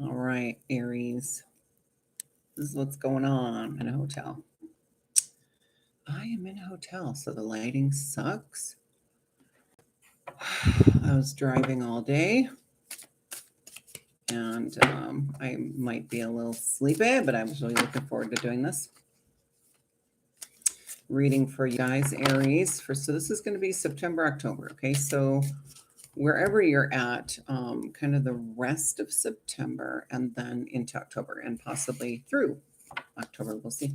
All right, Aries. This is what's going on in a hotel. I am in a hotel, so the lighting sucks. I was driving all day, and I might be a little sleepy, but I was really looking forward to doing this. Reading for you guys, Aries. So this is going to be September, October. Okay, so wherever you're at, kind of the rest of September and then into October and possibly through October, we'll see.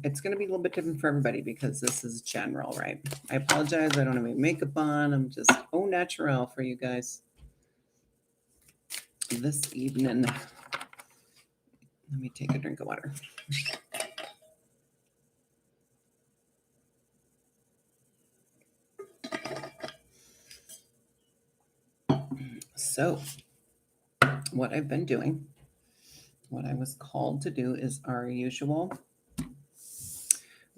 It's going to be a little bit different for everybody because this is general, right? I apologize. I don't have any makeup on. I'm just au naturel for you guys this evening. Let me take a drink of water. So what I've been doing, what I was called to do is our usual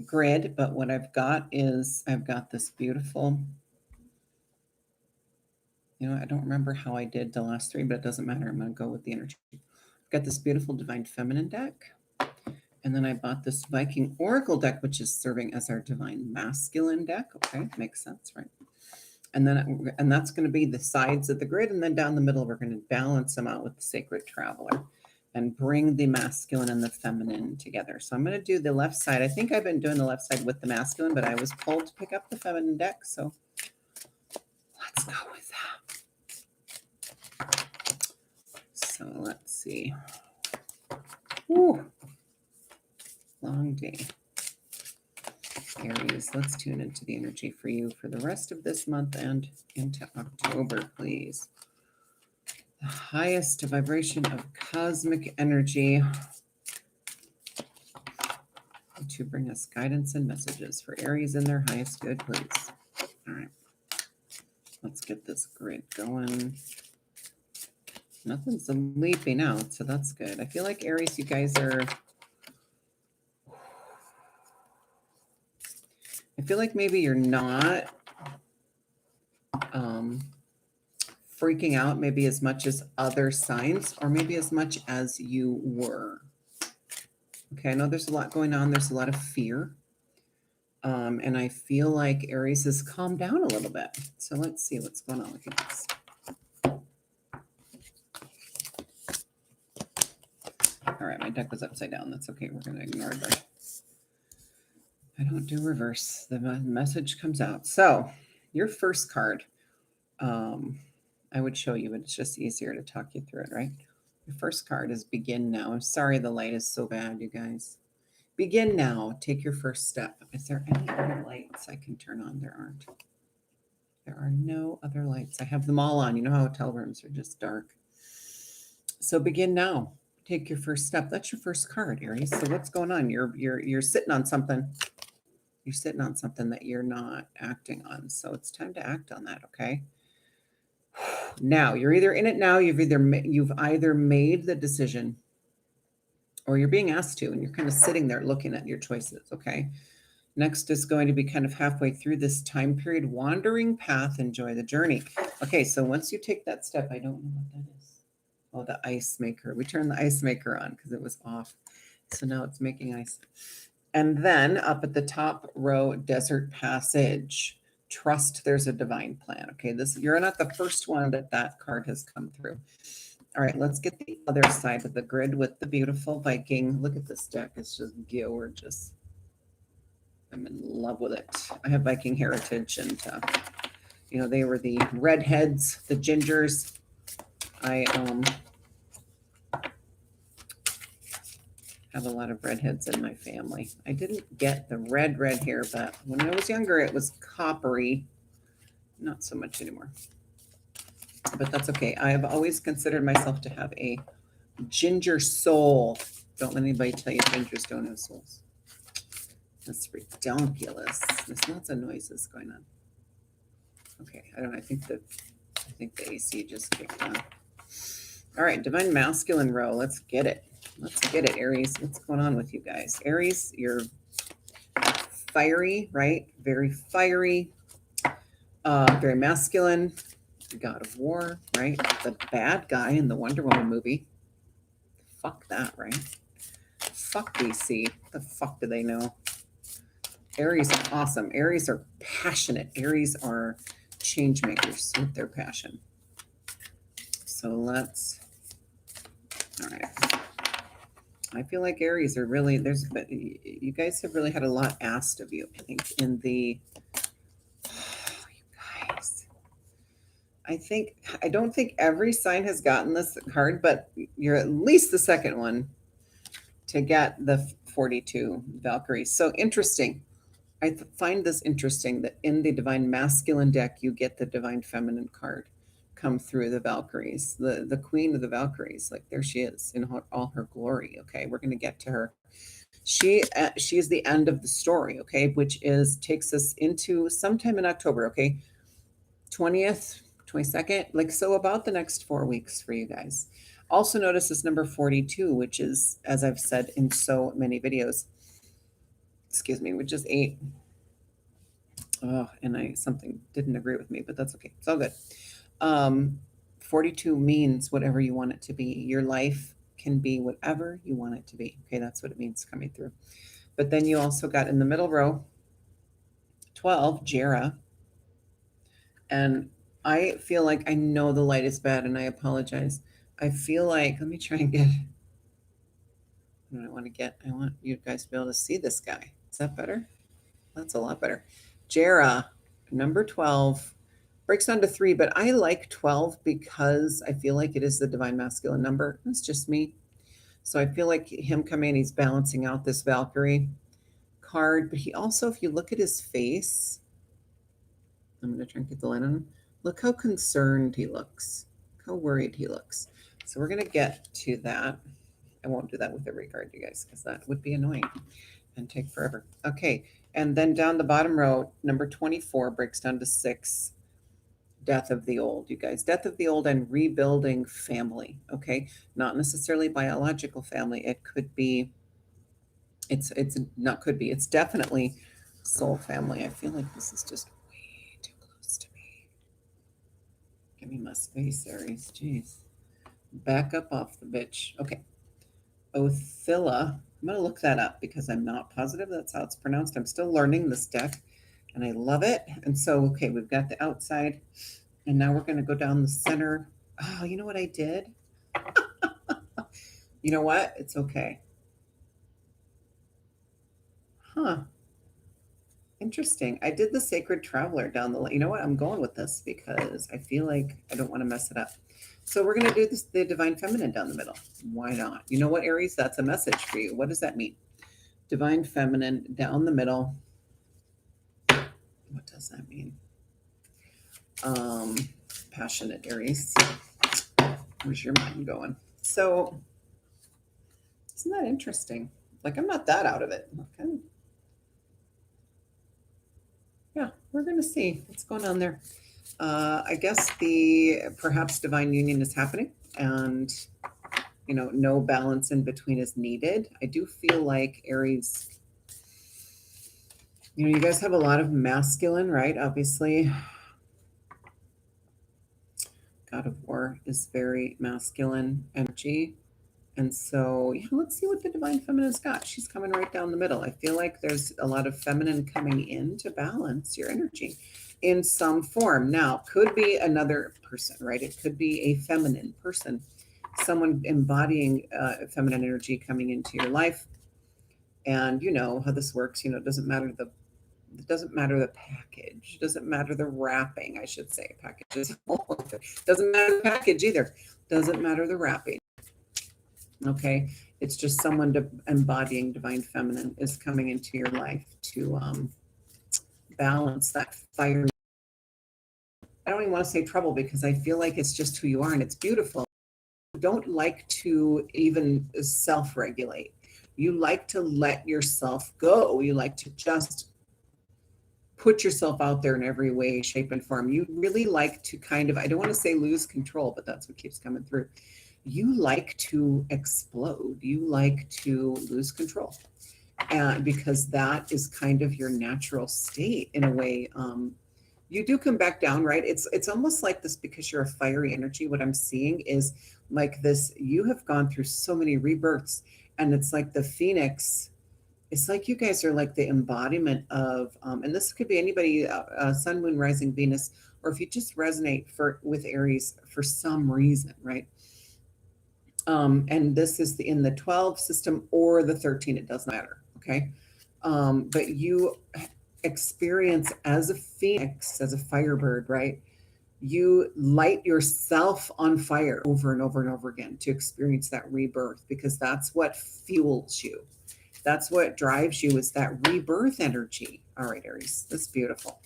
grid, but what I've got is I've got this beautiful, I don't remember how I did the last three, but it doesn't matter. I'm going to go with the energy. I've got this beautiful Divine Feminine deck. And then I bought this Viking Oracle deck, which is serving as our Divine Masculine deck. Okay, makes sense, right? And that's going to be the sides of the grid. And then down the middle, we're going to balance them out with the Sacred Traveler and bring the masculine and the feminine together. So I'm going to do the left side. I think I've been doing the left side with the masculine, but I was pulled to pick up the feminine deck. So let's go with that. So let's see. Woo. Long day. Aries, let's tune into the energy for you for the rest of this month and into October, please. The highest vibration of cosmic energy to bring us guidance and messages for Aries in their highest good, please. All right. Let's get this grid going. Nothing's leaping out, so that's good. I feel like Aries, you guys are... I feel like maybe you're not freaking out maybe as much as other signs, or maybe as much as you were. Okay, I know there's a lot going on. There's a lot of fear. And I feel like Aries has calmed down a little bit. So let's see what's going on with you guys. All right, my deck was upside down. That's okay. We're going to ignore it. I don't do reverse. The message comes out. So your first card, I would show you, but it's just easier to talk you through it, right? Your first card is Begin Now. I'm sorry the light is so bad, you guys. Begin now. Take your first step. Is there any other lights I can turn on? There aren't. There are no other lights. I have them all on. You know how hotel rooms are just dark. So begin now. Take your first step. That's your first card, Aries. So what's going on? You're sitting on something. You're sitting on something that you're not acting on. So it's time to act on that, okay? Now, you're either in it now, you've either made the decision, or you're being asked to, and you're kind of sitting there looking at your choices, okay? Next is going to be kind of halfway through this time period, wandering path, enjoy the journey. Okay, so once you take that step, I don't know what that is. Oh, the ice maker. We turned the ice maker on because it was off. So now it's making ice. And then up at the top row, Desert Passage. Trust there's a divine plan. Okay, you're not the first one that card has come through. All right, let's get the other side of the grid with the beautiful Viking. Look at this deck. It's just gorgeous. I'm in love with it. I have Viking heritage, and they were the redheads, the gingers. I have a lot of redheads in my family. I didn't get the red hair, but when I was younger, it was coppery. Not so much anymore. But that's okay. I have always considered myself to have a ginger soul. Don't let anybody tell you gingers don't have souls. That's ridiculous. There's lots of noises going on. Okay, I don't know. I think the AC just kicked on. All right, Divine Masculine row. Let's get it. Let's get it, Aries. What's going on with you guys? Aries, you're fiery, right? Very fiery, very masculine. God of War, right? The bad guy in the Wonder Woman movie. Fuck that, right? Fuck DC. The fuck do they know? Aries are awesome. Aries are passionate. Aries are change makers with their passion. So let's, all right. I feel like Aries are really, you guys have really had a lot asked of you, I think, in the, you guys. I don't think every sign has gotten this card, but you're at least the second one to get the 42 Valkyries. So interesting. I find this interesting that in the Divine Masculine deck, you get the Divine Feminine card come through the Valkyries, the Queen of the Valkyries. Like there she is in all her glory. Okay, we're going to get to her. She is the end of the story. Okay, which takes us into sometime in October. Okay, 20th, 22nd, like so about the next 4 weeks for you guys. Also notice this number 42, which is, as I've said in so many videos, excuse me, which is 8. Oh, and something didn't agree with me, but that's okay. It's all good. 42 means whatever you want it to be. Your life can be whatever you want it to be. Okay, that's what it means coming through. But then you also got in the middle row 12, Jera. And I feel like I know the light is bad and I apologize. I feel like, let me try and get, I want you guys to be able to see this guy. Is that better? That's a lot better. Jera, number 12, breaks down to 3, but I like 12 because I feel like it is the Divine Masculine number. It's just me. So I feel like him coming in, he's balancing out this Valkyrie card, but he also, if you look at his face, I'm going to try and get the line on him. Look how concerned he looks, how worried he looks. So we're going to get to that. I won't do that with every card, you guys, because that would be annoying and take forever. Okay, and then down the bottom row, number 24 breaks down to 6, Death of the Old, you guys. Death of the Old and rebuilding family, okay? Not necessarily biological family. It could be, it's not could be, it's definitely soul family. I feel like this is just way too close to me. Give me my space, Aries. Jeez. Back up off the bitch. Okay. Othilla. I'm going to look that up because I'm not positive that's how it's pronounced. I'm still learning this deck and I love it. And so, okay, we've got the outside and now we're going to go down the center. Oh, you know what I did? You know what? It's okay. Huh. Interesting. I did the Sacred Traveler down the line. You know what? I'm going with this because I feel like I don't want to mess it up. So we're going to do the Divine Feminine down the middle. Why not? You know what, Aries? That's a message for you. What does that mean? Divine Feminine down the middle. What does that mean? Passionate Aries. Where's your mind going? So isn't that interesting? Like I'm not that out of it. Okay. Yeah, we're going to see what's going on there. I guess perhaps divine union is happening and, no balance in between is needed. I do feel like Aries, you guys have a lot of masculine, right? Obviously, God of War is very masculine energy. And so, yeah, let's see what the Divine Feminine's got. She's coming right down the middle. I feel like there's a lot of feminine coming in to balance your energy in some form. Now, could be another person, right? It could be a feminine person, someone embodying feminine energy coming into your life. And you know how this works. It doesn't matter the package. It doesn't matter the wrapping, I should say. Packages. Doesn't matter the package either. Doesn't matter the wrapping. Okay, it's just someone embodying divine feminine is coming into your life to balance that fire. I don't even want to say trouble because I feel like it's just who you are and it's beautiful. You don't like to even self-regulate. You like to let yourself go. You like to just put yourself out there in every way, shape, and form. You really like to kind of, I don't want to say lose control, but that's what keeps coming through. You like to explode. You like to lose control. And because that is kind of your natural state in a way. you do come back down, right? It's almost like this because you're a fiery energy. What I'm seeing is like this, you have gone through so many rebirths, and it's like the phoenix. It's like you guys are like the embodiment of, and this could be anybody, sun, moon, rising, Venus, or if you just resonate with Aries for some reason, right? And this is in the 12 system or the 13, it does not matter, okay? But you experience as a phoenix, as a firebird, right? You light yourself on fire over and over and over again to experience that rebirth, because that's what fuels you. That's what drives you, is that rebirth energy. All right, Aries, that's beautiful.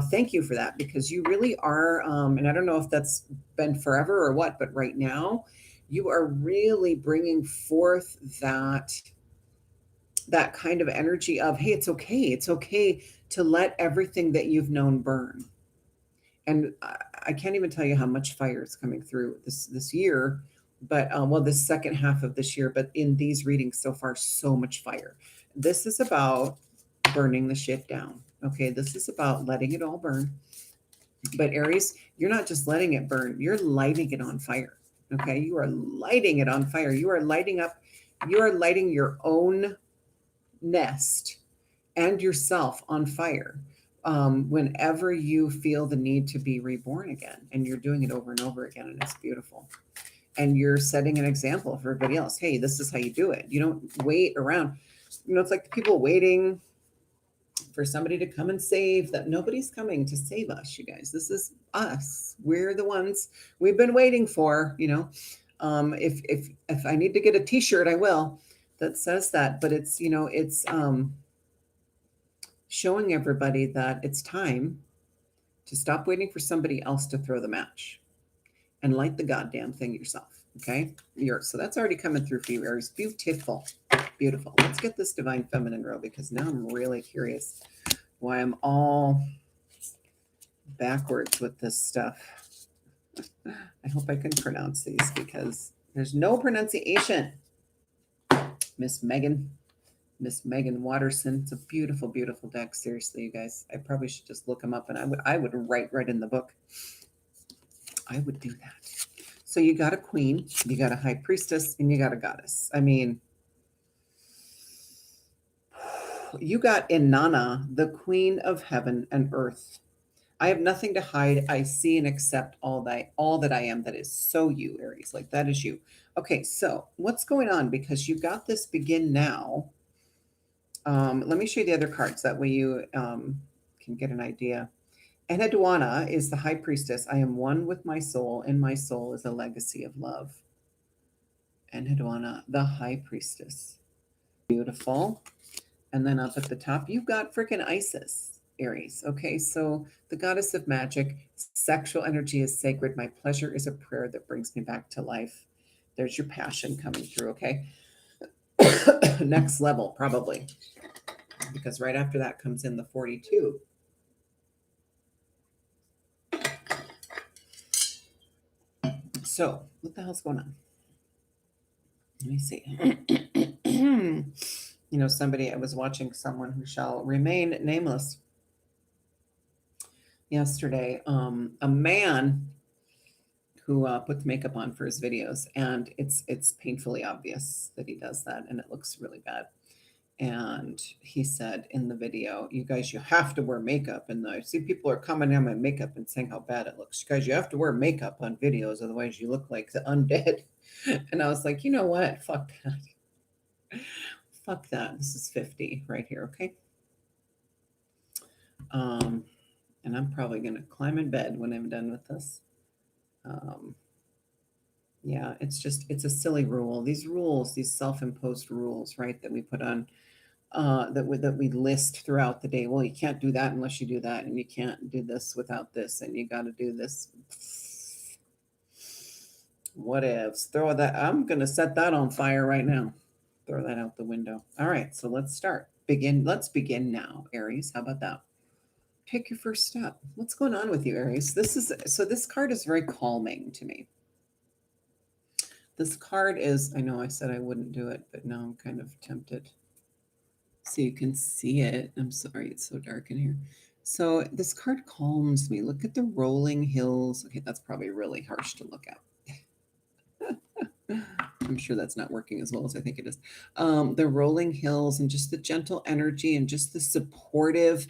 Thank you for that, because you really are, and I don't know if that's been forever or what, but right now you are really bringing forth that kind of energy of, hey, it's okay. It's okay to let everything that you've known burn. And I can't even tell you how much fire is coming through this year, but well, this second half of this year, but in these readings so far, so much fire. This is about burning the shit down. Okay, this is about letting it all burn. But Aries, you're not just letting it burn, you're lighting it on fire. Okay, you are lighting it on fire. You are lighting your own nest and yourself on fire, whenever you feel the need to be reborn again. And you're doing it over and over again, and it's beautiful. And you're setting an example for everybody else. Hey, this is how you do it. You don't wait around. It's like the people waiting for somebody to come and save that. Nobody's coming to save us, you guys. This is us. We're the ones we've been waiting for. If I need to get a t-shirt, I will, that says that. But it's showing everybody that it's time to stop waiting for somebody else to throw the match and light the goddamn thing yourself. Okay, so that's already coming through for you, Aries. Beautiful. Let's get this divine feminine row, because now I'm really curious why I'm all backwards with this stuff. I hope I can pronounce these, because there's no pronunciation. Miss Megan Watterson. It's a beautiful, beautiful deck. Seriously, you guys, I probably should just look them up, and I would write right in the book. I would do that. So you got a queen, you got a high priestess, and you got a goddess. I mean, you got Inanna, the queen of heaven and earth. I have nothing to hide. I see and accept all that I am. That is so you, Aries. Like, that is you. Okay, so what's going on? Because you got this begin now. Let me show you the other cards. That way you can get an idea. Enheduanna is the high priestess. I am one with my soul, and my soul is a legacy of love. Enheduanna, the high priestess. Beautiful. And then up at the top, you've got freaking Isis, Aries. Okay, so the goddess of magic, sexual energy is sacred. My pleasure is a prayer that brings me back to life. There's your passion coming through, okay? Next level, probably, because right after that comes in the 42. So, what the hell's going on? Let me see. I was watching someone who shall remain nameless yesterday. A man who puts makeup on for his videos, and it's painfully obvious that he does that, and it looks really bad. And he said in the video, you guys, you have to wear makeup. And I see people are commenting on my makeup and saying how bad it looks. You guys, you have to wear makeup on videos, otherwise you look like the undead. And I was like, you know what? Fuck that. Fuck that. This is 50 right here, okay? And I'm probably going to climb in bed when I'm done with this. Yeah, it's a silly rule. These rules, these self-imposed rules, right, that we put on, that we list throughout the day. Well, you can't do that unless you do that, and you can't do this without this, and you got to do this. What ifs? Throw that. I'm going to set that on fire right now. Throw that out the window. All right, so let's start. Let's begin now, Aries. How about that? Pick your first step. What's going on with you, Aries? This card is very calming to me. This card is, I know I said I wouldn't do it, but now I'm kind of tempted. So you can see it. I'm sorry, it's so dark in here. So this card calms me. Look at the rolling hills. Okay, that's probably really harsh to look at. I'm sure that's not working as well as I think it is. The rolling hills and just the gentle energy and just the supportive,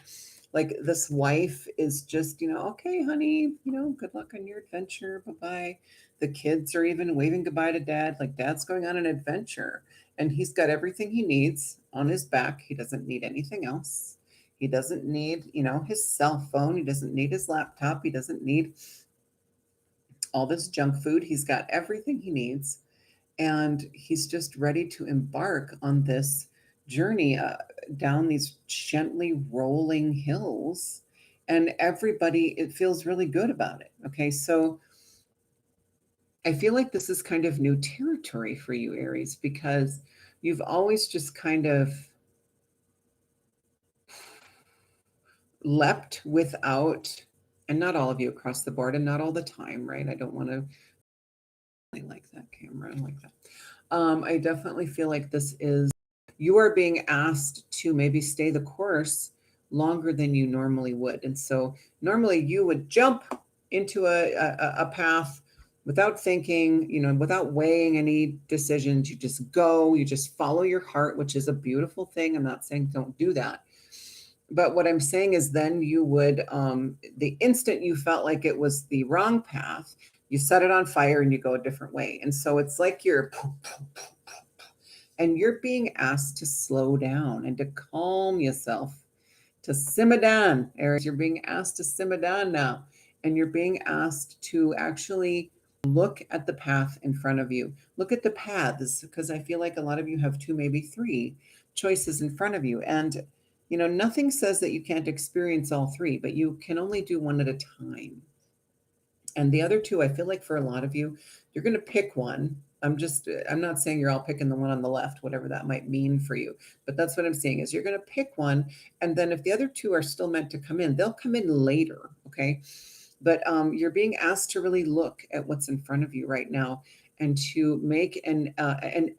like this wife is just, okay, honey, good luck on your adventure. Bye-bye. The kids are even waving goodbye to dad. Like dad's going on an adventure and he's got everything he needs on his back. He doesn't need anything else. He doesn't need, his cell phone. He doesn't need his laptop. He doesn't need all this junk food. He's got everything he needs and he's just ready to embark on this journey down these gently rolling hills, and everybody, it feels really good about it. Okay, so I feel like this is kind of new territory for you, Aries, because you've always just kind of leapt without, and not all of you across the board and not all the time, right? I don't want to like that camera like that. I definitely feel like this is, you are being asked to maybe stay the course longer than you normally would. And so normally you would jump into a path without thinking, without weighing any decisions. You just go, you just follow your heart, which is a beautiful thing. I'm not saying don't do that. But what I'm saying is then you would, the instant you felt like it was the wrong path, you set it on fire and you go a different way. And so it's like and you're being asked to slow down and to calm yourself, to simmer down. Aries, you're being asked to simmer down now. And you're being asked to actually look at the path in front of you. Look at the paths, because I feel like a lot of you have two, maybe three choices in front of you. And, nothing says that you can't experience all three, but you can only do one at a time. And the other two, I feel like for a lot of you, you're going to pick one. I'm not saying you're all picking the one on the left, whatever that might mean for you. But that's what I'm saying is you're going to pick one. And then if the other two are still meant to come in, they'll come in later. Okay. But you're being asked to really look at what's in front of you right now and to make an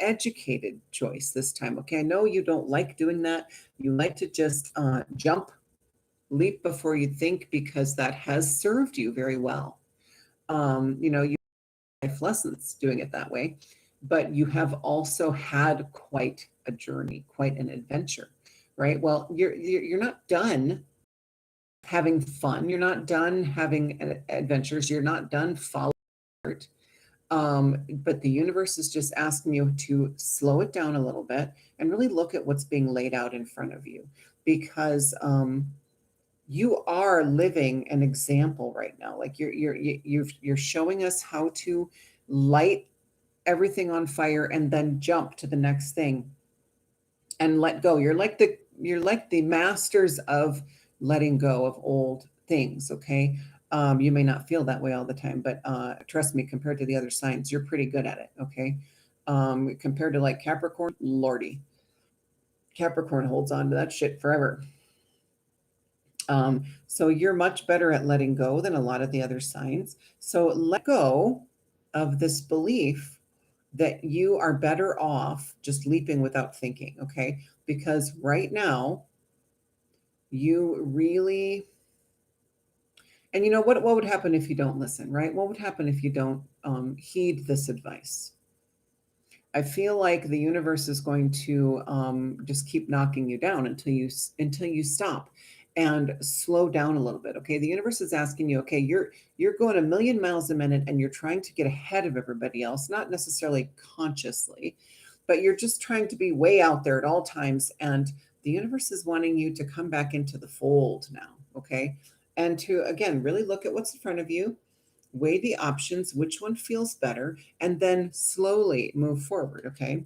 educated choice this time. Okay. I know you don't like doing that. You like to just jump, leap before you think, because that has served you very well. You life lessons doing it that way, but you have also had quite a journey, quite an adventure, right? Well, you're not done having fun. You're not done having adventures. You're not done following art. But the universe is just asking you to slow it down a little bit and really look at what's being laid out in front of you, because you are living an example right now. Like you're showing us how to light everything on fire and then jump to the next thing and let go. You're like the masters of letting go of old things. Okay. You may not feel that way all the time, but trust me, compared to the other signs, you're pretty good at it. Okay. Compared to like Capricorn, Lordy, Capricorn holds on to that shit forever. So you're much better at letting go than a lot of the other signs. So let go of this belief that you are better off just leaping without thinking, okay? Because right now, you really, and what would happen if you don't listen, right? What would happen if you don't heed this advice? I feel like the universe is going to just keep knocking you down until you stop and slow down a little bit. Okay, the universe is asking you, okay, you're going a million miles a minute and you're trying to get ahead of everybody else, not necessarily consciously, but you're just trying to be way out there at all times. And the universe is wanting you to come back into the fold now. Okay, and to again really look at what's in front of you, weigh the options, which one feels better, and then slowly move forward. Okay.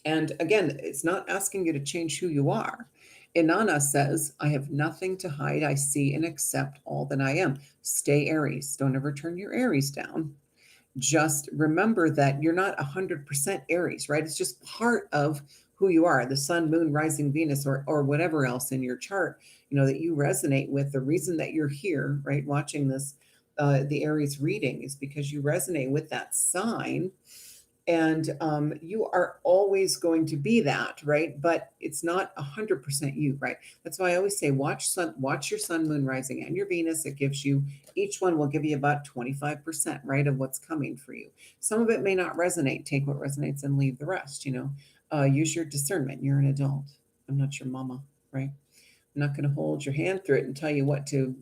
And again, it's not asking you to change who you are. Inanna says, I have nothing to hide. I see and accept all that I am. Stay Aries. Don't ever turn your Aries down. Just remember that you're not 100% Aries, right? It's just part of who you are, the sun, moon, rising Venus, or whatever else in your chart, that you resonate with. The reason that you're here, right, watching this, the Aries reading is because you resonate with that sign. And you are always going to be that, right? But it's not 100% you, right? That's why I always say watch your sun, moon, rising, and your Venus. It gives you, each one will give you about 25%, right, of what's coming for you. Some of it may not resonate. Take what resonates and leave the rest. Use your discernment. You're an adult. I'm not your mama, right? I'm not going to hold your hand through it and tell you what to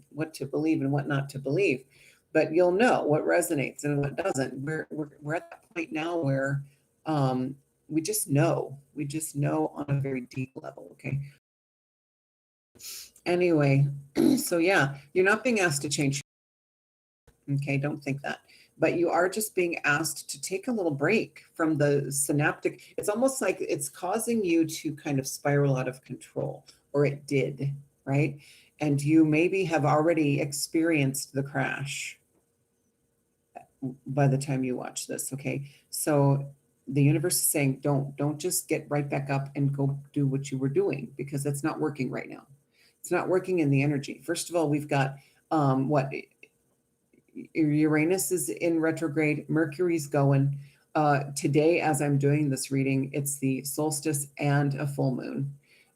believe and what not to believe, but you'll know what resonates and what doesn't. We're at that point now where um, we just know. We just know on a very deep level. Okay. Anyway, so yeah, you're not being asked to change. Okay, don't think that. But you are just being asked to take a little break from the synaptic. It's almost like it's causing you to kind of spiral out of control, or it did, right? And you maybe have already experienced the crash by the time you watch this, okay? So the universe is saying, don't just get right back up and go do what you were doing, because that's not working right now. It's not working in the energy. First of all, we've got what Uranus is in retrograde, Mercury's going. Today, as I'm doing this reading, it's the solstice and a full moon.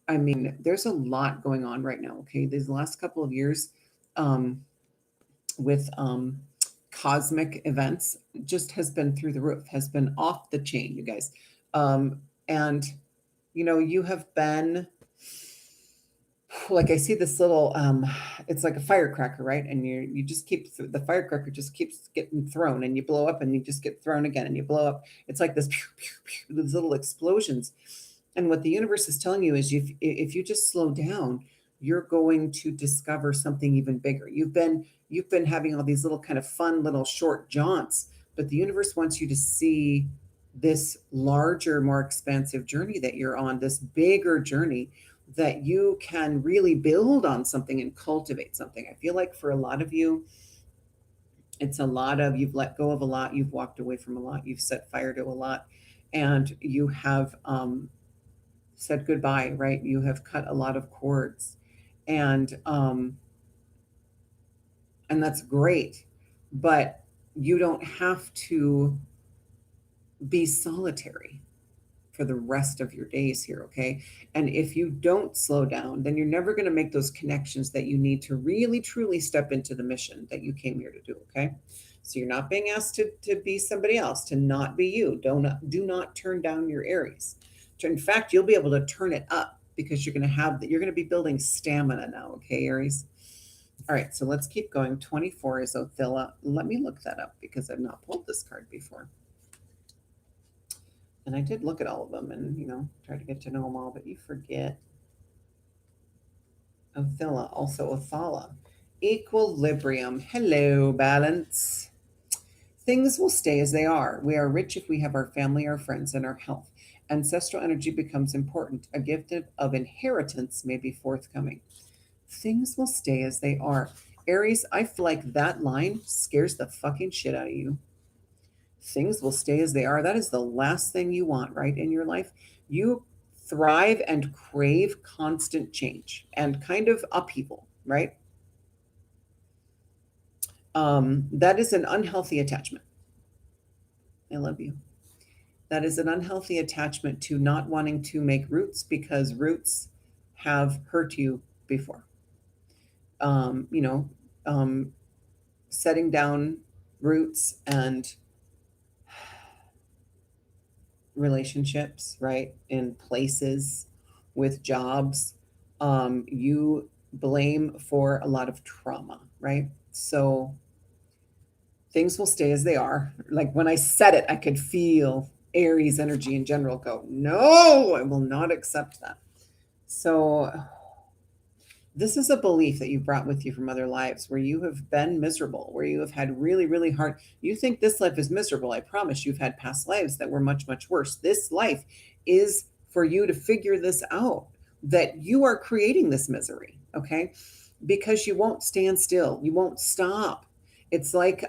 I mean, there's a lot going on right now. Okay, these last couple of years, um, with cosmic events, just has been through the roof, has been off the chain, you guys. And you have been, like, I see this little it's like a firecracker, right? And you just keep, the firecracker just keeps getting thrown, and you blow up and you just get thrown again and you blow up. It's like this pew, pew, pew, these little explosions. And what the universe is telling you is, if you just slow down, you're going to discover something even bigger. You've been having all these little kind of fun little short jaunts, but the universe wants you to see this larger, more expansive journey that you're on, this bigger journey that you can really build on something and cultivate something. I feel like for a lot of you, it's a lot of, you've let go of a lot, you've walked away from a lot, you've set fire to a lot, and you have said goodbye, right? You have cut a lot of cords, and and that's great, but you don't have to be solitary for the rest of your days here, okay? And if you don't slow down, then you're never going to make those connections that you need to really truly step into the mission that you came here to do, okay? So you're not being asked to be somebody else, to not be you. Do not turn down your Aries. In fact, you'll be able to turn it up, because you're going to be building stamina now, okay, Aries? All right, so let's keep going. 24 is Othilla. Let me look that up, because I've not pulled this card before. And I did look at all of them and, try to get to know them all, but you forget. Othilla, also Othala. Equilibrium. Hello, balance. Things will stay as they are. We are rich if we have our family, our friends, and our health. Ancestral energy becomes important. A gift of inheritance may be forthcoming. Things will stay as they are. Aries, I feel like that line scares the fucking shit out of you. Things will stay as they are. That is the last thing you want, right, in your life. You thrive and crave constant change and kind of upheaval, right? That is an unhealthy attachment. I love you. That is an unhealthy attachment to not wanting to make roots, because roots have hurt you before. Um, you know, um, Setting down roots and relationships, right? In places, with jobs, you blame for a lot of trauma, right? So things will stay as they are. Like, when I said it, I could feel Aries energy in general go, no, I will not accept that. So this is a belief that you brought with you from other lives, where you have been miserable, where you have had really, really hard. You think this life is miserable. I promise you've had past lives that were much, much worse. This life is for you to figure this out, that you are creating this misery, okay? Because you won't stand still. You won't stop. It's like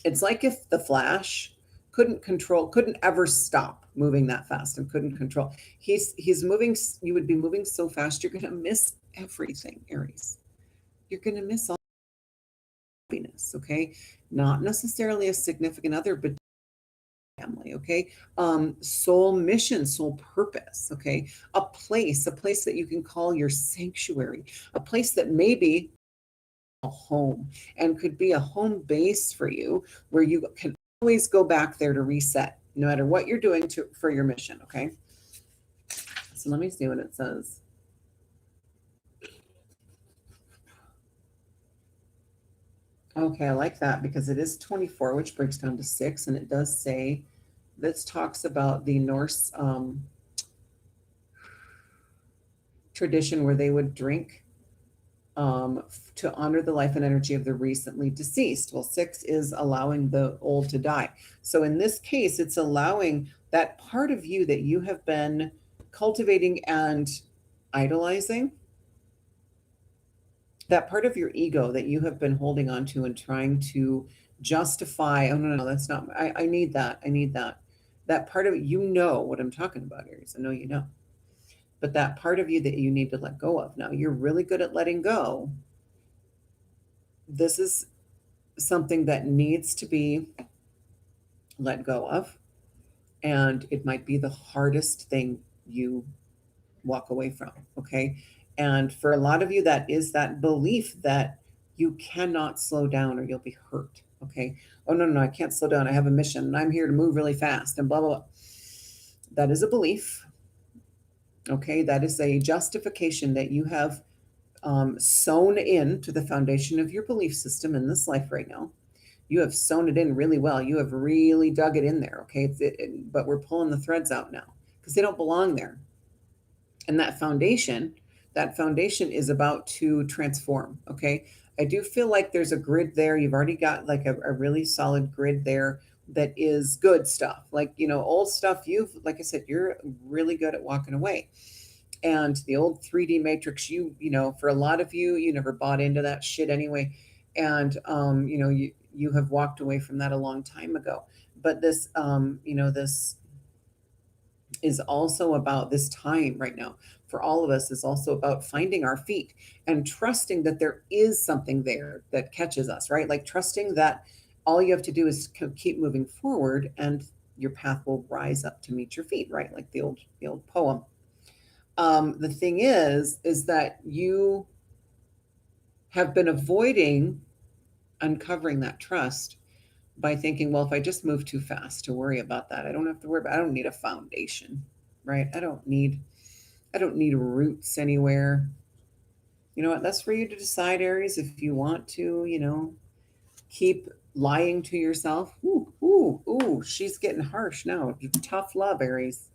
if the Flash couldn't ever stop moving that fast, and couldn't control. He's moving. You would be moving so fast, you're going to miss everything, Aries. You're going to miss all happiness, okay? Not necessarily a significant other, but family, okay? Soul mission, soul purpose, okay? A place that you can call your sanctuary, a place that maybe a home and could be a home base for you where you can always go back there to reset no matter what you're doing for your mission, okay? So let me see what it says. Okay, I like that because it is 24, which breaks down to 6, and it does say this talks about the Norse tradition where they would drink to honor the life and energy of the recently deceased. Well, 6 is allowing the old to die. So in this case, it's allowing that part of you that you have been cultivating and idolizing, that part of your ego that you have been holding on to and trying to justify. Oh, no, no, that's not, I need that. I need that. That part of it, you know what I'm talking about, Aries. I know you know. But that part of you that you need to let go of. Now, you're really good at letting go. This is something that needs to be let go of. And it might be the hardest thing you walk away from. Okay. And for a lot of you, that is that belief that you cannot slow down or you'll be hurt. Okay. Oh, no, no, I can't slow down. I have a mission and I'm here to move really fast and blah, blah, blah. That is a belief. Okay. That is a justification that you have sewn in to the foundation of your belief system in this life right now. You have sewn it in really well. You have really dug it in there. Okay. But we're pulling the threads out now because they don't belong there. And that foundation is about to transform. Okay. I do feel like there's a grid there. You've already got like a really solid grid there that is good stuff. Like, old stuff, like I said, you're really good at walking away. And the old 3D matrix, for a lot of you, you never bought into that shit anyway. And, you have walked away from that a long time ago. But this, this is also about this time right now for all of us is also about finding our feet and trusting that there is something there that catches us, right? Like trusting that all you have to do is keep moving forward and your path will rise up to meet your feet, right? Like the old poem. The thing is that you have been avoiding uncovering that trust by thinking, well, if I just move too fast to worry about that, I don't have to worry about, I don't need a foundation, right? I don't need roots anywhere. You know what? That's for you to decide, Aries, if you want to, keep lying to yourself. Ooh, she's getting harsh now. Tough love, Aries.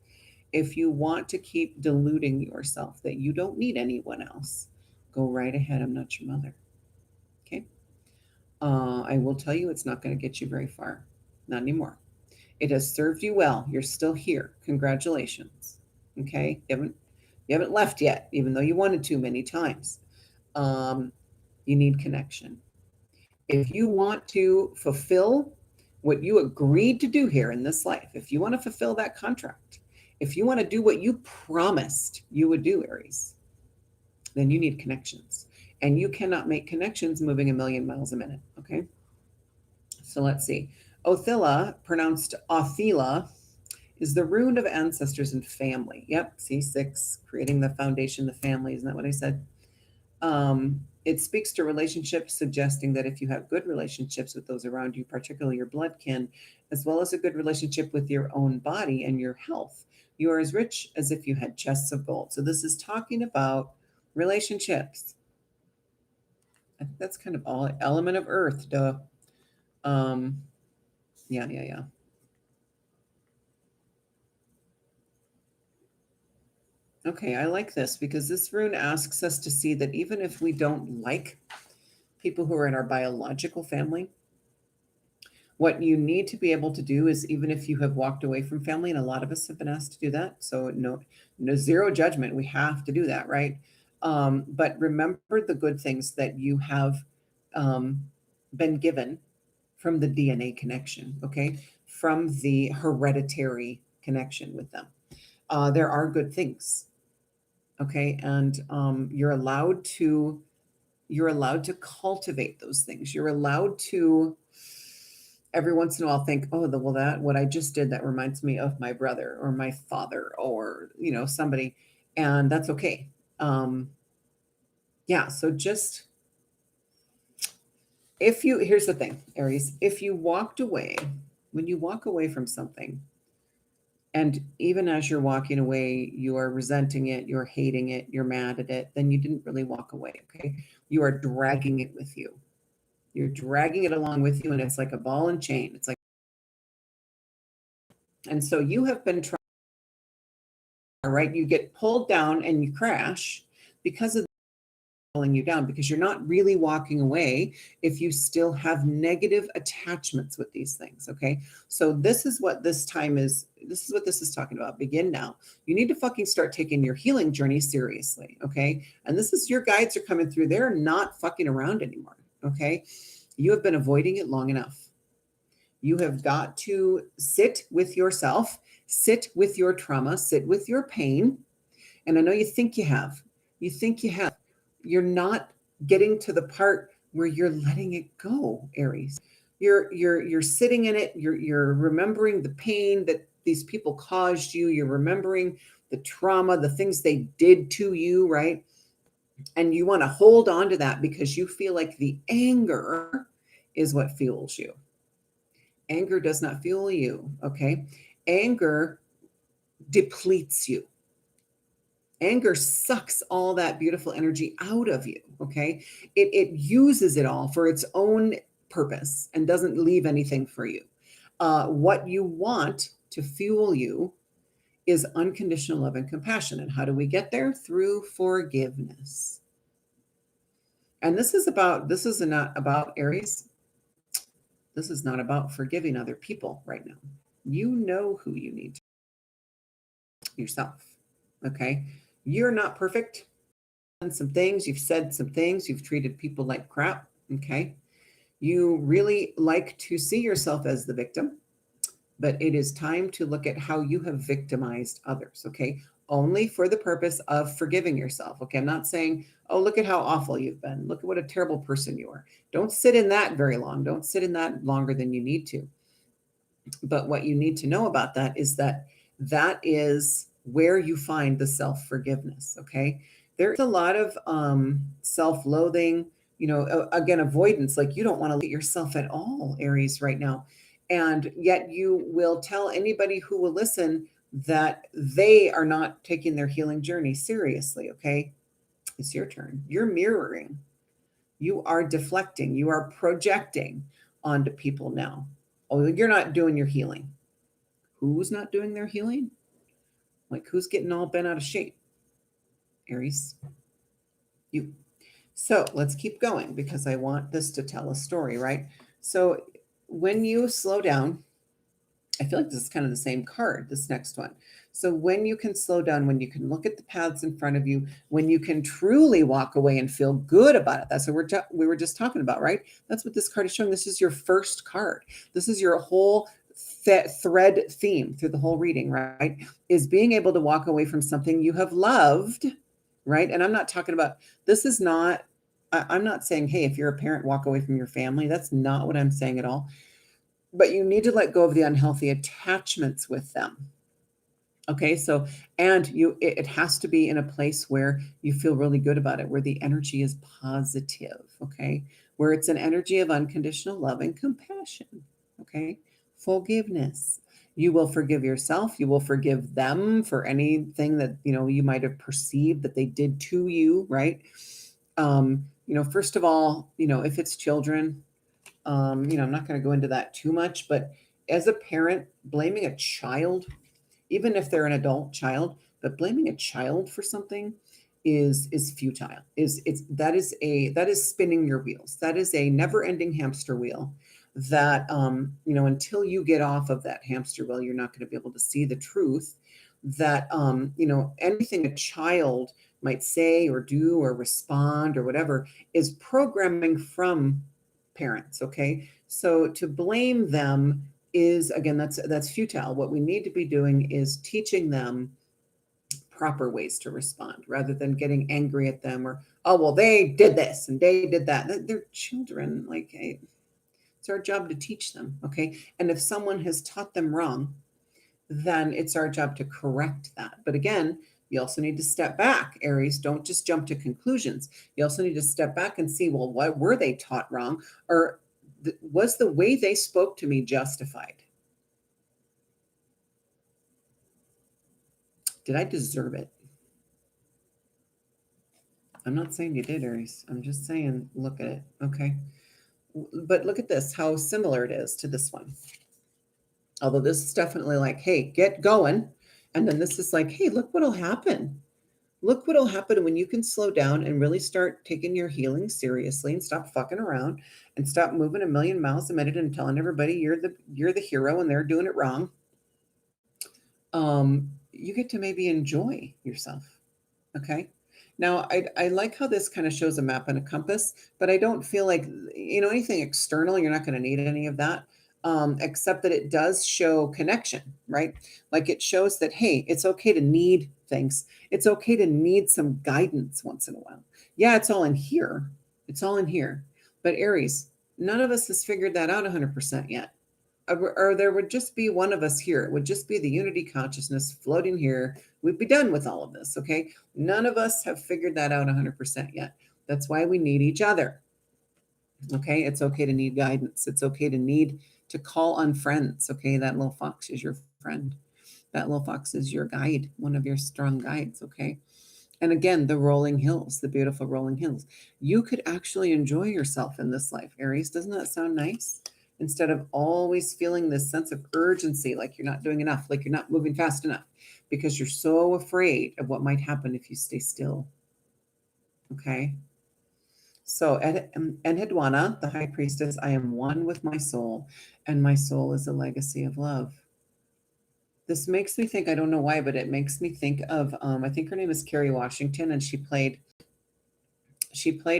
If you want to keep deluding yourself that you don't need anyone else, go right ahead. I'm not your mother. Okay. I will tell you it's not going to get you very far. Not anymore. It has served you well. You're still here. Congratulations. Okay. You haven't left yet, even though you wanted to many times. You need connection. If you want to fulfill what you agreed to do here in this life, if you want to fulfill that contract, if you want to do what you promised you would do, Aries, then you need connections. And you cannot make connections moving a million miles a minute. Okay. So let's see. Othila, pronounced Othila, is the rune of ancestors and family. Yep. See, 6, creating the foundation, the family. Isn't that what I said? It speaks to relationships, suggesting that if you have good relationships with those around you, particularly your blood kin, as well as a good relationship with your own body and your health, you are as rich as if you had chests of gold. So this is talking about relationships. I think that's kind of all element of earth, duh. Yeah. Okay, I like this because this rune asks us to see that even if we don't like people who are in our biological family, what you need to be able to do is, even if you have walked away from family, and a lot of us have been asked to do that, so no zero judgment, we have to do that, right? But remember the good things that you have been given from the DNA connection, okay, from the hereditary connection with them. There are good things, okay, and you're allowed to cultivate those things. You're allowed to every once in a while think, oh, well, that what I just did, that reminds me of my brother or my father or, somebody, and that's okay. Yeah. So just, here's the thing, Aries, if you walked away, when you walk away from something, and even as you're walking away, you are resenting it, you're hating it, you're mad at it, then you didn't really walk away. Okay. You are dragging it with you. You're dragging it along with you, and it's like a ball and chain. It's like, and so you have been trying, right? You get pulled down and you crash because of pulling you down, because you're not really walking away if you still have negative attachments with these things. Okay. So this is what this time is. This is what this is talking about. Begin now. You need to fucking start taking your healing journey seriously. Okay. And this is, your guides are coming through. They're not fucking around anymore. Okay. You have been avoiding it long enough. You have got to sit with yourself, sit with your trauma, sit with your pain. And I know you think you have. You think you have. You're not getting to the part where you're letting it go, Aries. You're sitting in it. You're remembering the pain that these people caused you. You're remembering the trauma, the things they did to you, right? And you want to hold on to that because you feel like the anger is what fuels you. Anger does not fuel you, okay? Anger depletes you. Anger sucks all that beautiful energy out of you, okay? It uses it all for its own purpose and doesn't leave anything for you. What you want to fuel you is unconditional love and compassion. And how do we get there? Through forgiveness. And this is not about, Aries, this is not about forgiving other people right now. You know who you need to yourself. Okay. You're not perfect. You've done some things, you've said some things, you've treated people like crap. Okay. You really like to see yourself as the victim, but it is time to look at how you have victimized others. Okay. Only for the purpose of forgiving yourself. Okay. I'm not saying, oh, look at how awful you've been. Look at what a terrible person you are. Don't sit in that very long. Don't sit in that longer than you need to. But what you need to know about that is that that is where you find the self-forgiveness. Okay. There's a lot of self-loathing, again, avoidance. Like, you don't want to look at yourself at all, Aries, right now. And yet you will tell anybody who will listen that they are not taking their healing journey seriously. Okay. It's your turn. You're mirroring. You are deflecting. You are projecting onto people now. Oh, you're not doing your healing. Who's not doing their healing? Like, who's getting all bent out of shape? Aries, you. So let's keep going because I want this to tell a story, right? So when you slow down, I feel like this is kind of the same card, this next one. So when you can slow down, when you can look at the paths in front of you, when you can truly walk away and feel good about it, that's what we were just talking about, right? That's what this card is showing. This is your first card. This is your whole thread theme through the whole reading, right? Is being able to walk away from something you have loved, right? And I'm not talking about, this is not, I'm not saying, hey, if you're a parent, walk away from your family. That's not what I'm saying at all. But you need to let go of the unhealthy attachments with them. Okay, so, and it has to be in a place where you feel really good about it, where the energy is positive, okay, where it's an energy of unconditional love and compassion, okay, forgiveness. You will forgive yourself. You will forgive them for anything that, you might have perceived that they did to you, right? First of all, if it's children, I'm not going to go into that too much, but as a parent, blaming a child, even if they're an adult child, but blaming a child for something is futile. That is spinning your wheels. That is a never-ending hamster wheel that until you get off of that hamster wheel, you're not going to be able to see the truth that anything a child might say or do or respond or whatever is programming from parents. Okay. So to blame them is, again, that's futile. What we need to be doing is teaching them proper ways to respond rather than getting angry at them or, oh, well, they did this and they did that. They're children. Like, hey, It's our job to teach them. Okay. And if someone has taught them wrong, then it's our job to correct that. But again, you also need to step back, Aries. Don't just jump to conclusions. You also need to step back and see, well, what were they taught wrong? Or was the way they spoke to me justified? Did I deserve it? I'm not saying you did, Aries. I'm just saying, look at it. Okay. But look at this, how similar it is to this one. Although this is definitely like, hey, get going. And then this is like, hey, look what'll happen. Look what'll happen when you can slow down and really start taking your healing seriously and stop fucking around and stop moving a million miles a minute and telling everybody you're the hero and they're doing it wrong. You get to maybe enjoy yourself. Okay. Now, I like how this kind of shows a map and a compass, but I don't feel like, anything external, you're not going to need any of that, except that it does show connection, right? Like it shows that, hey, it's okay to need things. It's okay to need some guidance once in a while. Yeah, it's all in here. It's all in here. But Aries, none of us has figured that out 100% yet. Or there would just be one of us here. It would just be the unity consciousness floating here. We'd be done with all of this, okay? None of us have figured that out 100% yet. That's why we need each other, okay? It's okay to need guidance. It's okay to need to call on friends, okay? That little fox is your friend. That little fox is your guide, one of your strong guides, okay? And again, the rolling hills, the beautiful rolling hills. You could actually enjoy yourself in this life, Aries. Doesn't that sound nice? Instead of always feeling this sense of urgency, like you're not doing enough, like you're not moving fast enough, because you're so afraid of what might happen if you stay still. Okay. So, Enheduanna, the high priestess, I am one with my soul, and my soul is a legacy of love. This makes me think, I don't know why, but it makes me think of, I think her name is Kerry Washington, and she played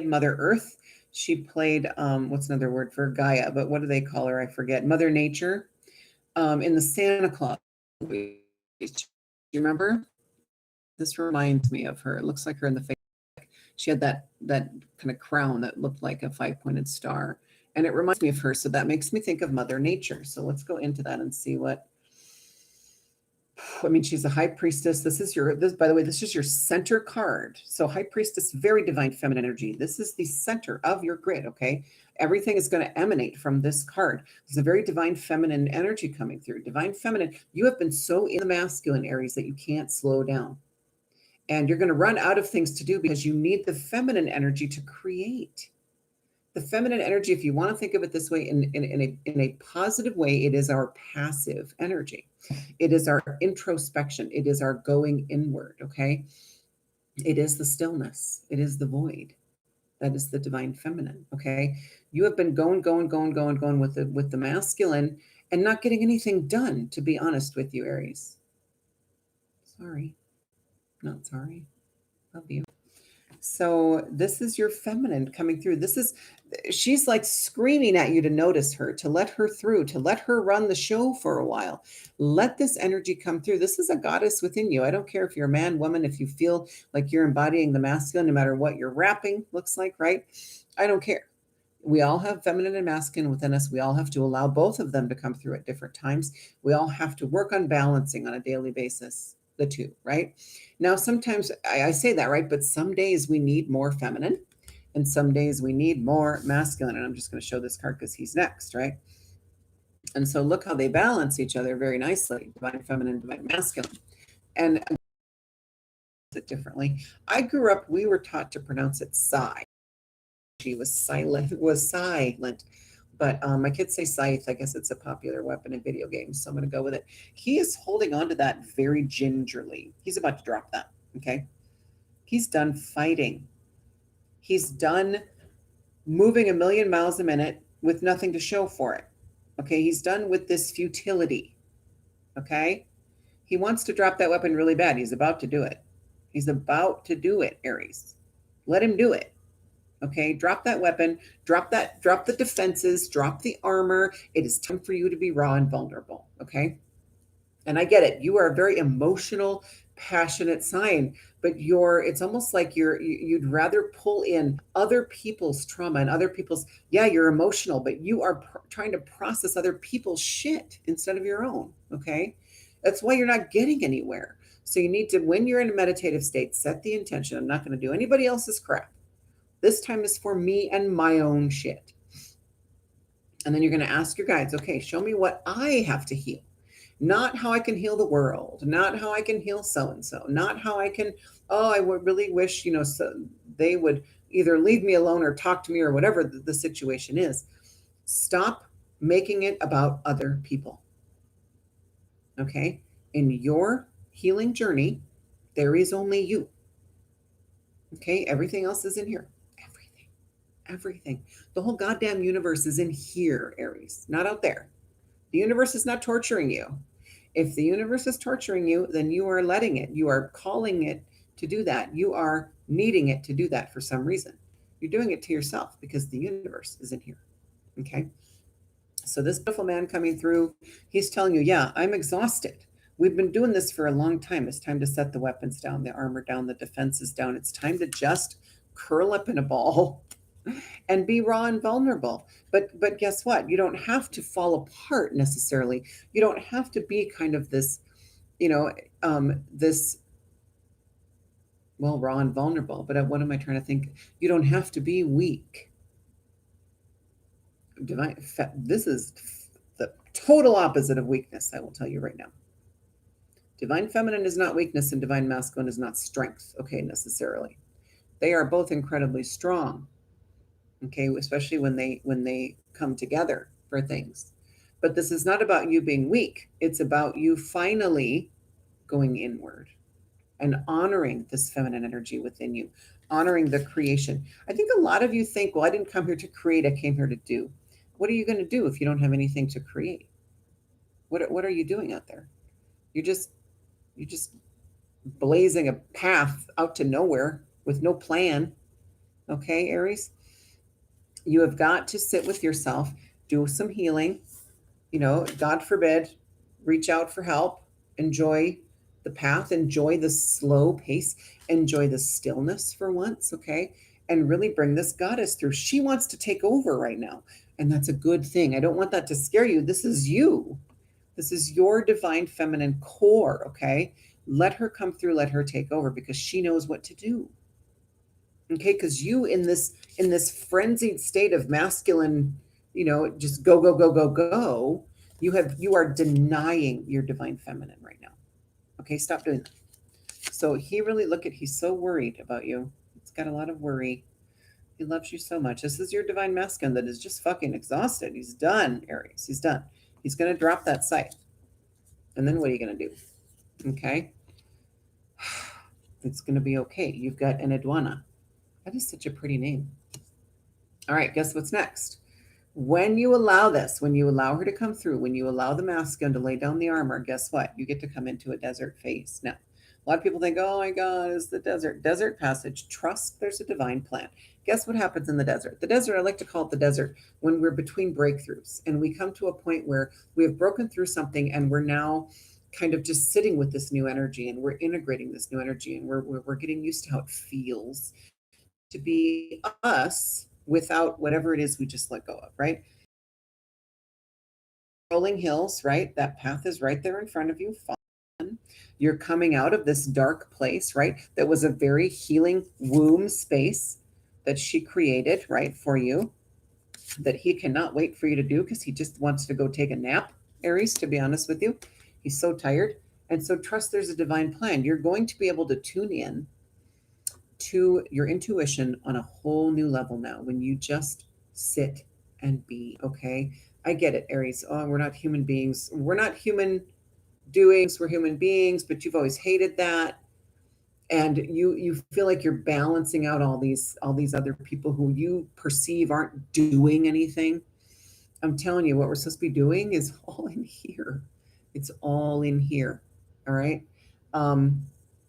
Mother Earth. She played, what's another word for Gaia, but what do they call her? I forget. Mother Nature, in the Santa Claus movie. Do you remember? This reminds me of her. It looks like her in the face. She had that kind of crown that looked like a 5-pointed star. And it reminds me of her. So that makes me think of Mother Nature. So let's go into that and see what. I mean, she's a high priestess. By the way, this is your center card. So high priestess, very divine feminine energy. This is the center of your grid, okay? Everything is going to emanate from this card. There's a very divine feminine energy coming through. Divine feminine, you have been so in the masculine Aries that you can't slow down. And you're going to run out of things to do because you need the feminine energy to create. The feminine energy, if you want to think of it this way, in a positive way, it is our passive energy. It is our introspection. It is our going inward, okay? It is the stillness. It is the void. That is the divine feminine, okay? You have been going with the masculine and not getting anything done, to be honest with you, Aries. Sorry. Not sorry. Love you. So this is your feminine coming through. She's like screaming at you to notice her, to let her through, to let her run the show for a while. Let this energy come through. This is a goddess within you. I don't care if you're a man, woman, if you feel like you're embodying the masculine, no matter what your wrapping looks like, right? I don't care. We all have feminine and masculine within us. We all have to allow both of them to come through at different times. We all have to work on balancing on a daily basis, the two, right? Now, sometimes I say that, right? But some days we need more feminine and some days we need more masculine. And I'm just going to show this card because he's next, right? And so look how they balance each other very nicely, divine feminine, divine masculine. And it differently. I grew up, we were taught to pronounce it sigh. She was silent, but my kids say scythe. I guess it's a popular weapon in video games, so I'm going to go with it. He is holding on to that very gingerly. He's about to drop that, okay? He's done fighting. He's done moving a million miles a minute with nothing to show for it, okay? He's done with this futility, okay? He wants to drop that weapon really bad. He's about to do it. He's about to do it, Aries. Let him do it. Okay, drop that weapon, drop the defenses, drop the armor. It is time for you to be raw and vulnerable. Okay. And I get it. You are a very emotional, passionate sign, but it's almost like you'd rather pull in other people's trauma and other people's, yeah, you're emotional, but you are trying to process other people's shit instead of your own. Okay. That's why you're not getting anywhere. So you need to, when you're in a meditative state, set the intention. I'm not going to do anybody else's crap. This time is for me and my own shit. And then you're going to ask your guides, okay, show me what I have to heal. Not how I can heal the world, not how I can heal so and so, not how I can, oh, I would really wish, so they would either leave me alone or talk to me or whatever the situation is. Stop making it about other people. Okay? In your healing journey, there is only you. Okay? Everything else is in here. Everything. The whole goddamn universe is in here, Aries, not out there. The universe is not torturing you. If the universe is torturing you, then you are letting it. You are calling it to do that. You are needing it to do that for some reason. You're doing it to yourself because the universe is in here. Okay? So this beautiful man coming through, he's telling you, yeah, I'm exhausted. We've been doing this for a long time. It's time to set the weapons down, the armor down, the defenses down. It's time to just curl up in a ball and be raw and vulnerable. But guess what? You don't have to fall apart necessarily. You don't have to be kind of this, this, well, raw and vulnerable. But what am I trying to think? You don't have to be weak. This is the total opposite of weakness, I will tell you right now. Divine feminine is not weakness and divine masculine is not strength, okay, necessarily. They are both incredibly strong, okay, especially when they come together for things. But this is not about you being weak. It's about you finally going inward and honoring this feminine energy within you, honoring the creation. I think a lot of you think, well, I didn't come here to create, I came here to do. What are you going to do if you don't have anything to create? What are you doing out there? You're just blazing a path out to nowhere with no plan. Okay, Aries? You have got to sit with yourself, do some healing, God forbid, reach out for help, enjoy the path, enjoy the slow pace, enjoy the stillness for once, okay? And really bring this goddess through. She wants to take over right now, and that's a good thing. I don't want that to scare you. This is you. This is your divine feminine core, okay? Let her come through, let her take over because she knows what to do. Okay, because you in this frenzied state of masculine, just go, go, go, go, go, you are denying your divine feminine right now. Okay, stop doing that. So he's so worried about you. He's got a lot of worry. He loves you so much. This is your divine masculine that is just fucking exhausted. He's done, Aries. He's done. He's going to drop that scythe. And then what are you going to do? Okay. It's going to be okay. You've got an Edwana. That is such a pretty name. All right, guess what's next? When you allow this, when you allow her to come through, when you allow the masculine to lay down the armor, guess what? You get to come into a desert phase. Now, a lot of people think, oh my God, it's the desert. Desert passage. Trust there's a divine plan. Guess what happens in the desert? The desert, I like to call it the desert when we're between breakthroughs and we come to a point where we have broken through something and we're now kind of just sitting with this new energy and we're integrating this new energy and we're getting used to how it feels to be us without whatever it is we just let go of, right? Rolling hills, right? That path is right there in front of you. You're coming out of this dark place, right? That was a very healing womb space that she created, right, for you, that he cannot wait for you to do because he just wants to go take a nap, Aries, to be honest with you. He's so tired. And so trust there's a divine plan. You're going to be able to tune in to your intuition on a whole new level now when you just sit and be, okay? I get it, Aries. Oh, we're not human beings. We're not human doings. We're human beings, but you've always hated that. And you feel like you're balancing out all these other people who you perceive aren't doing anything. I'm telling you, what we're supposed to be doing is all in here. It's all in here. All right.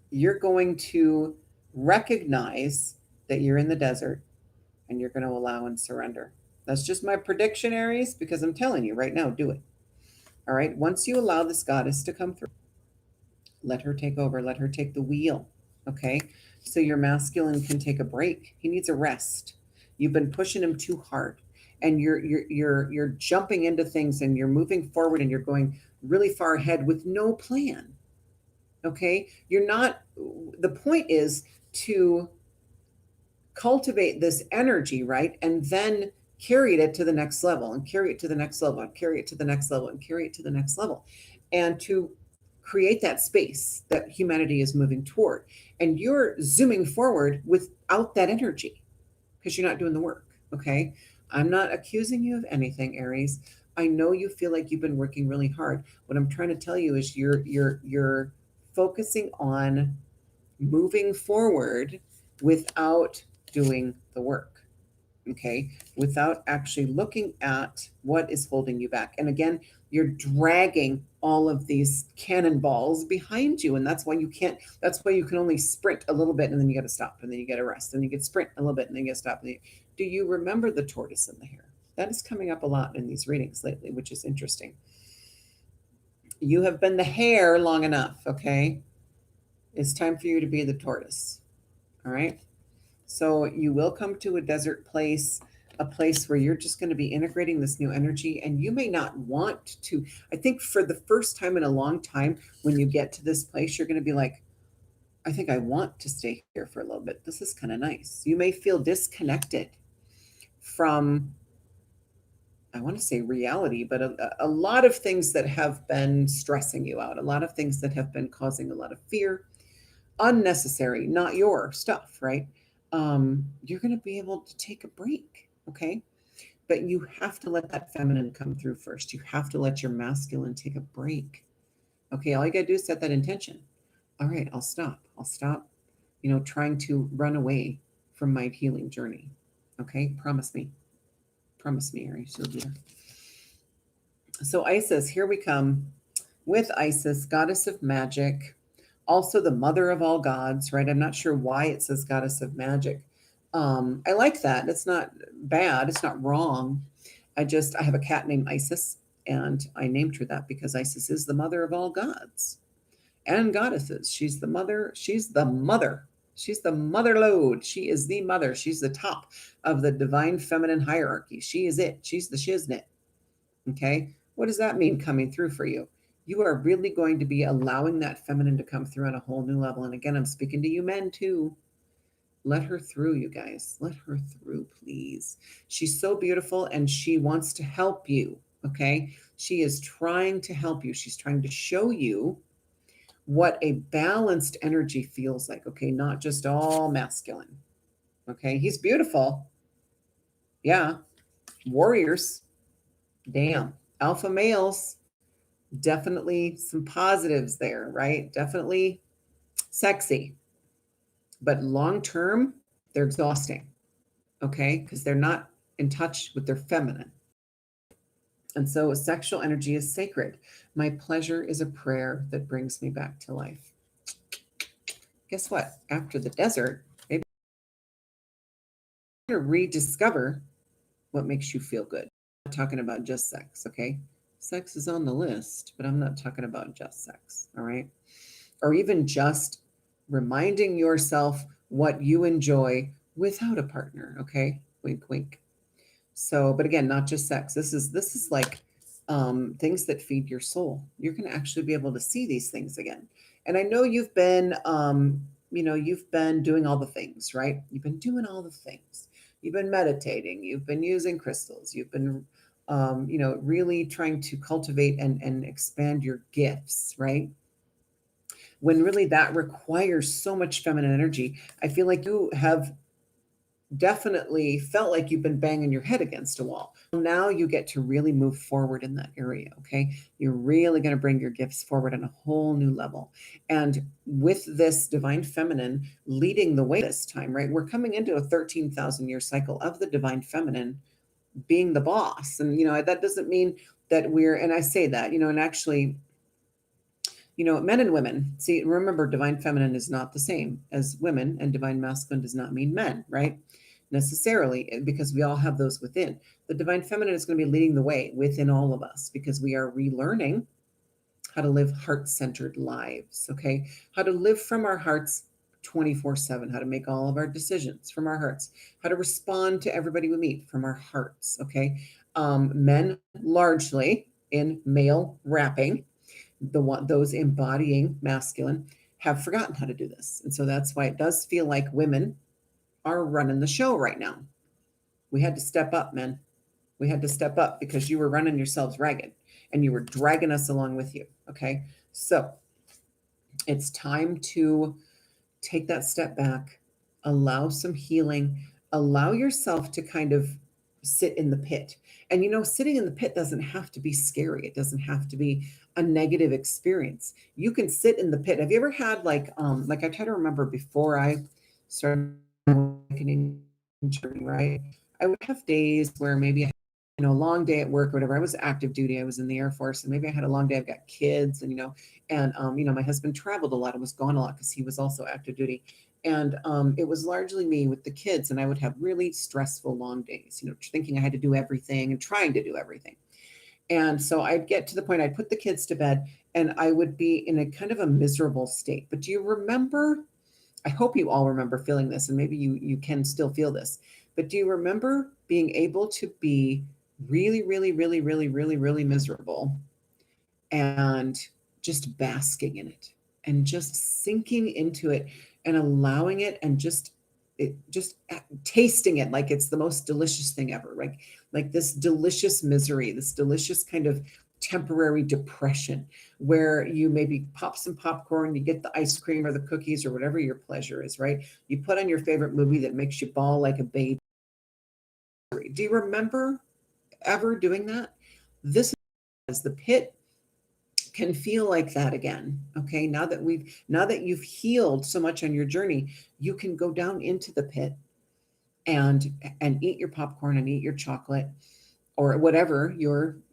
You're going to recognize that you're in the desert and you're going to allow and surrender. That's just my prediction, Aries, because I'm telling you right now, do it. All right. Once you allow this goddess to come through, let her take over, let her take the wheel. Okay. So your masculine can take a break. He needs a rest. You've been pushing him too hard, and you're jumping into things, and you're moving forward, and you're going really far ahead with no plan. Okay. You're not, the point is to cultivate this energy, right? And then carry it to the next level, and carry it to the next level, and carry it to the next level, and carry it to the next level. And to create that space that humanity is moving toward. And you're zooming forward without that energy because you're not doing the work. Okay. I'm not accusing you of anything, Aries. I know you feel like you've been working really hard. What I'm trying to tell you is you're focusing on moving forward without doing the work. Okay, without actually looking at what is holding you back. And again, you're dragging all of these cannonballs behind you, and that's why you can't, that's why you can only sprint a little bit, and then you got to stop, and then you got to rest, and you get sprint a little bit, and then you got to stop. Do you remember the tortoise and the hare? That is coming up a lot in these readings lately, which is interesting. You have been the hare long enough. Okay, it's time for you to be the tortoise. All right. So you will come to a desert place, a place where you're just going to be integrating this new energy, and you may not want to. I think for the first time in a long time, when you get to this place, you're going to be like, I think I want to stay here for a little bit. This is kind of nice. You may feel disconnected from, I want to say reality, but a lot of things that have been stressing you out, a lot of things that have been causing a lot of fear, unnecessary, not your stuff, right? You're going to be able to take a break. Okay. But you have to let that feminine come through first. You have to let your masculine take a break. Okay. All you got to do is set that intention. All right. I'll stop. I'll stop, trying to run away from my healing journey. Okay. Promise me. Promise me, Aries. You'll be there. So Isis, here we come with Isis, goddess of magic, also the mother of all gods, right? I'm not sure why it says goddess of magic. I like that. It's not bad. It's not wrong. I have a cat named Isis, and I named her that because Isis is the mother of all gods and goddesses. She's the mother. She's the mother. She's the mother lode. She is the mother. She's the top of the divine feminine hierarchy. She is it. She's the shiznit. Okay. What does that mean coming through for you? You are really going to be allowing that feminine to come through on a whole new level. And again, I'm speaking to you men too. Let her through, you guys. Let her through, please. She's so beautiful, and she wants to help you. Okay. She is trying to help you. She's trying to show you what a balanced energy feels like. Okay. Not just all masculine. Okay. He's beautiful. Yeah. Warriors. Damn. Alpha males. Definitely some positives there, right? Definitely sexy. But long term, they're exhausting. Okay. Because they're not in touch with their feminine. And so sexual energy is sacred. My pleasure is a prayer that brings me back to life. Guess what? After the desert, maybe you're going to rediscover what makes you feel good. I'm not talking about just sex, okay? Sex is on the list, but I'm not talking about just sex, all right? Or even just reminding yourself what you enjoy without a partner, okay? Wink, wink. So, but again, not just sex. This is like things that feed your soul. You're going to actually be able to see these things again. And I know you've been, you've been doing all the things, right? You've been doing all the things. You've been meditating. You've been using crystals. You've been, really trying to cultivate and expand your gifts, right? When really that requires so much feminine energy. I feel like you have definitely felt like you've been banging your head against a wall. Now you get to really move forward in that area, okay? You're really going to bring your gifts forward on a whole new level. And with this divine feminine leading the way this time, right? We're coming into a 13,000 year cycle of the divine feminine being the boss. And, that doesn't mean that and I say that, and actually, men and women, see, remember, divine feminine is not the same as women, and divine masculine does not mean men, right? necessarily, because we all have those within. The divine feminine is going to be leading the way within all of us because we are relearning how to live heart-centered lives, okay? How to live from our hearts 24/7, how to make all of our decisions from our hearts, how to respond to everybody we meet from our hearts, okay? Men largely in male wrapping, those embodying masculine, have forgotten how to do this. And so that's why it does feel like women are running the show right now. We had to step up, men. We had to step up because you were running yourselves ragged and you were dragging us along with you. Okay. So it's time to take that step back, allow some healing, allow yourself to kind of sit in the pit. And sitting in the pit doesn't have to be scary. It doesn't have to be a negative experience. You can sit in the pit. Have you ever had like I try to remember before I started awakening journey, right? I would have days where maybe a long day at work or whatever. I was active duty. I was in the Air Force, and maybe I had a long day. I've got kids, and my husband traveled a lot and was gone a lot because he was also active duty. And it was largely me with the kids, and I would have really stressful long days, thinking I had to do everything and trying to do everything. And so I'd get to the point, I'd put the kids to bed, and I would be in a kind of a miserable state. But do you remember? I hope you all remember feeling this, and maybe you can still feel this. But do you remember being able to be really, really, really, really, really, really miserable and just basking in it and just sinking into it and allowing it and just tasting it like it's the most delicious thing ever, right? Like this delicious misery, this delicious kind of temporary depression where you maybe pop some popcorn, you get the ice cream or the cookies or whatever your pleasure is, right? You put on your favorite movie that makes you bawl like a baby. Do you remember ever doing that? This is the pit can feel like that again. Okay. Now that you've healed so much on your journey, you can go down into the pit and eat your popcorn and eat your chocolate or whatever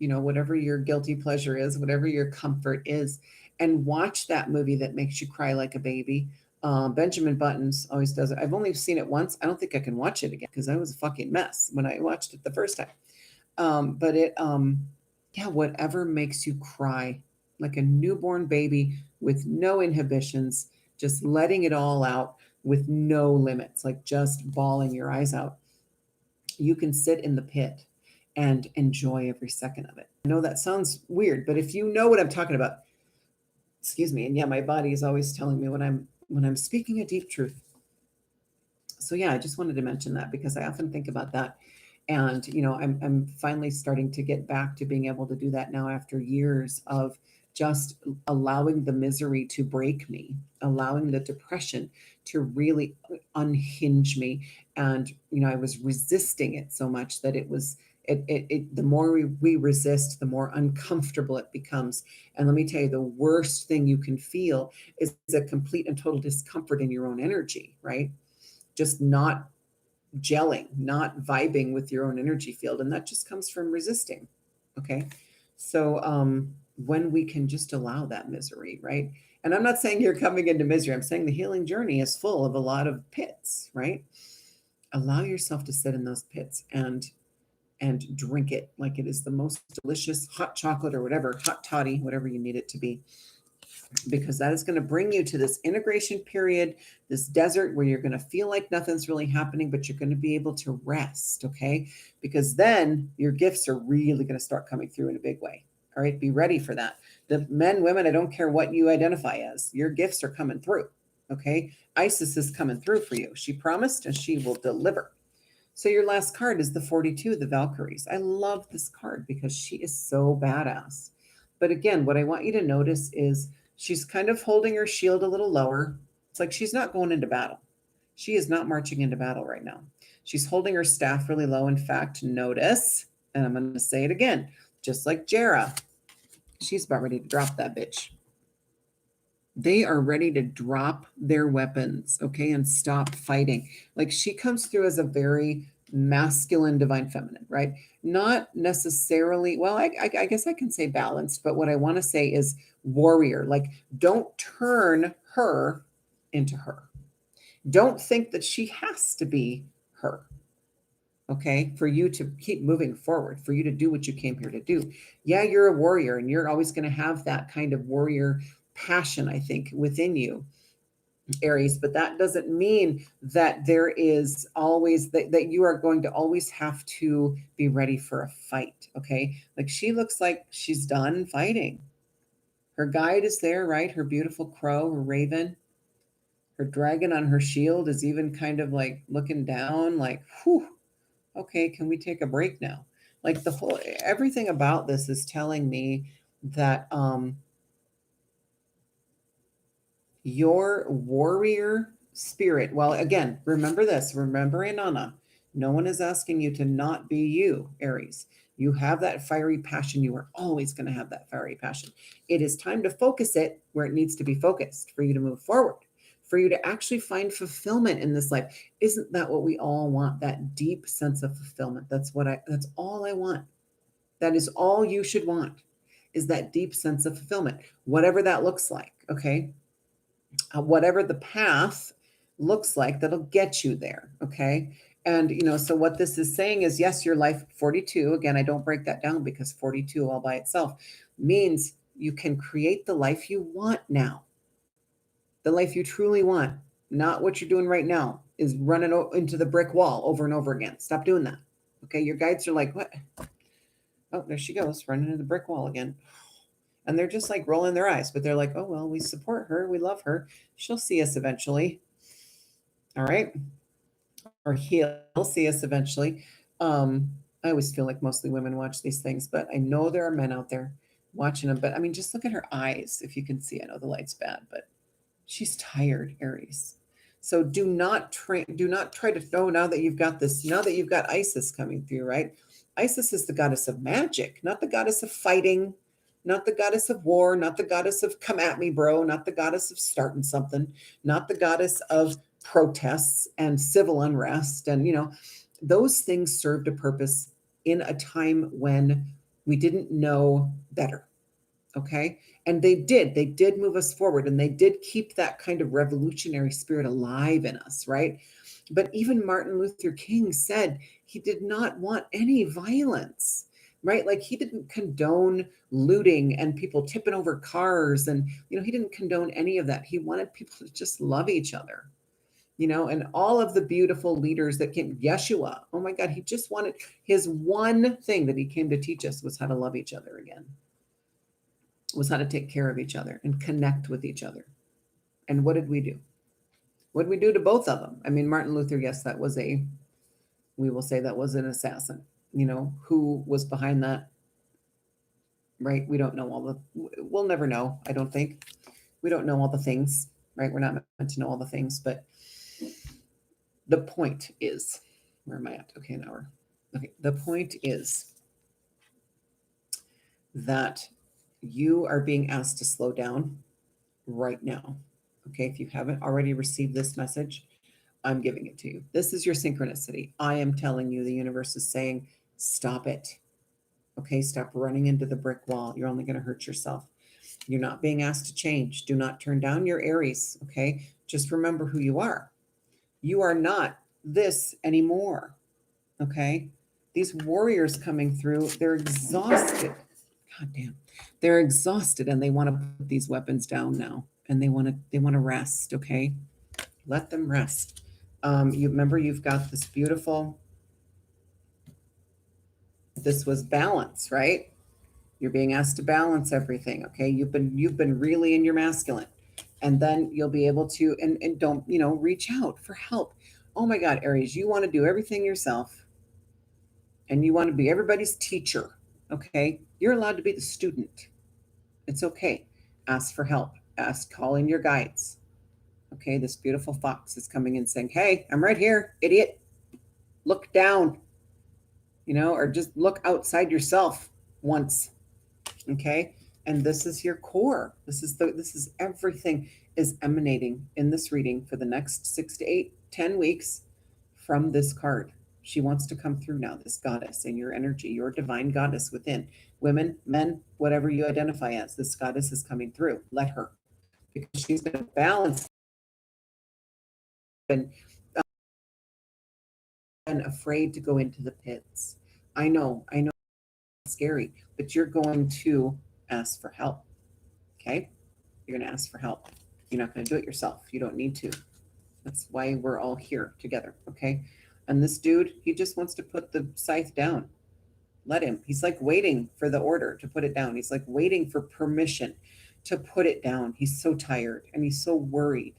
whatever your guilty pleasure is, whatever your comfort is, and watch that movie that makes you cry like a baby. Benjamin Buttons always does it. I've only seen it once. I don't think I can watch it again because I was a fucking mess when I watched it the first time. But yeah, whatever makes you cry like a newborn baby with no inhibitions, just letting it all out with no limits, like just bawling your eyes out. You can sit in the pit and enjoy every second of it. I know that sounds weird, but if you know what I'm talking about, excuse me, and yeah, my body is always telling me when I'm speaking a deep truth. So yeah, I just wanted to mention that because I often think about that. And I'm finally starting to get back to being able to do that now after years of just allowing the misery to break me, allowing the depression to really unhinge me. And I was resisting it so much that the more we resist, the more uncomfortable it becomes. And let me tell you, the worst thing you can feel is a complete and total discomfort in your own energy, right? Just not gelling, not vibing with your own energy field. And that just comes from resisting. Okay. So when we can just allow that misery, right? And I'm not saying you're coming into misery. I'm saying the healing journey is full of a lot of pits, right? Allow yourself to sit in those pits and drink it like it is the most delicious hot chocolate or whatever, hot toddy, whatever you need it to be, because that is going to bring you to this integration period, this desert where you're going to feel like nothing's really happening, but you're going to be able to rest, okay? Because then your gifts are really going to start coming through in a big way. All right, be ready for that. The men, women, I don't care what you identify as, your gifts are coming through, okay? Isis is coming through for you. She promised and she will deliver. So your last card is the 42, the Valkyries. I love this card because she is so badass. But again, what I want you to notice is she's kind of holding her shield a little lower. It's like she's not going into battle. She is not marching into battle right now. She's holding her staff really low. In fact, notice, and I'm going to say it again, just like Jera, she's about ready to drop that bitch. They are ready to drop their weapons, okay, and stop fighting. Like she comes through as a very masculine divine feminine, right? Not necessarily, well, I guess I can say balanced, but what I want to say is warrior. Like don't turn her into her. Don't think that she has to be her. okay, for you to keep moving forward, for you to do what you came here to do. Yeah, you're a warrior and you're always going to have that kind of warrior passion, I think, within you, Aries, but that doesn't mean that there is always that you are going to always have to be ready for a fight. Okay. Like she looks like she's done fighting. Her guide is there, right? Her beautiful crow, her raven, her dragon on her shield is even kind of like looking down, like, whew, okay, can we take a break now? Like the whole everything about this is telling me that your warrior spirit, well, again, remember this, remember Inanna, no one is asking you to not be you, Aries. You have that fiery passion. You are always going to have that fiery passion. It is time to focus it where it needs to be focused for you to move forward, for you to actually find fulfillment in this life. Isn't that what we all want? That deep sense of fulfillment. That's all I want. That is all you should want, is that deep sense of fulfillment, whatever that looks like. Okay. Whatever the path looks like that'll get you there. Okay. And, so what this is saying is, yes, your life 42, again, I don't break that down because 42 all by itself means you can create the life you want now, the life you truly want, not what you're doing right now is running into the brick wall over and over again. Stop doing that. Okay. Your guides are like, what? Oh, there she goes, running into the brick wall again. And they're just like rolling their eyes, but they're like, oh, well, we support her. We love her. She'll see us eventually. All right. Or he'll see us eventually. I always feel like mostly women watch these things, but I know there are men out there watching them. But I mean, just look at her eyes. If you can see, I know the light's bad, but she's tired, Aries. So do not try to know now that you've got this, now that you've got Isis coming through, right? Isis is the goddess of magic, not the goddess of fighting, not the goddess of war, not the goddess of come at me, bro, not the goddess of starting something, not the goddess of protests and civil unrest. And, those things served a purpose in a time when we didn't know better. Okay. And they did move us forward and they did keep that kind of revolutionary spirit alive in us, right? But even Martin Luther King said he did not want any violence, right? Like he didn't condone looting and people tipping over cars. And, he didn't condone any of that. He wanted people to just love each other, and all of the beautiful leaders that came, Yeshua, oh my God, he just wanted, his one thing that he came to teach us was how to love each other again, was how to take care of each other and connect with each other. And what did we do? What did we do to both of them? I mean, Martin Luther, yes, we will say that was an assassin. Who was behind that, right? We don't know we'll never know, I don't think. We don't know all the things, right? We're not meant to know all the things, but the point is, where am I at? Okay, the point is that you are being asked to slow down right now. Okay, if you haven't already received this message, I'm giving it to you. This is your synchronicity. I am telling you, the universe is saying, stop it. Okay, stop running into the brick wall. You're only going to hurt yourself. You're not being asked to change. Do not turn down your Aries. Okay, just remember who you are. You are not this anymore. Okay, these warriors coming through, they're exhausted. God damn, they're exhausted and they want to put these weapons down now, and they want to rest. Okay, let them rest. You remember, you've got this beautiful, this was balance, right? You're being asked to balance everything. Okay, you've been really in your masculine, and then you'll be able to, and don't, reach out for help. Oh my God, Aries, you want to do everything yourself and you want to be everybody's teacher. Okay, you're allowed to be the student. It's okay. Ask for help. Call in your guides. Okay, this beautiful fox is coming in saying, hey, I'm right here, idiot. Look down, or just look outside yourself once. Okay. And this is your core. This is everything is emanating in this reading for the next 6 to 8, 10 weeks from this card. She wants to come through now, this goddess in your energy, your divine goddess within. Women, men, whatever you identify as, this goddess is coming through. Let her, because she's going to balance and been afraid to go into the pits. I know it's scary, but you're going to ask for help. Okay? You're going to ask for help. You're not going to do it yourself. You don't need to. That's why we're all here together. Okay? And this dude, he just wants to put the scythe down. Let him. He's like waiting for the order to put it down. He's like waiting for permission to put it down. He's so tired and he's so worried.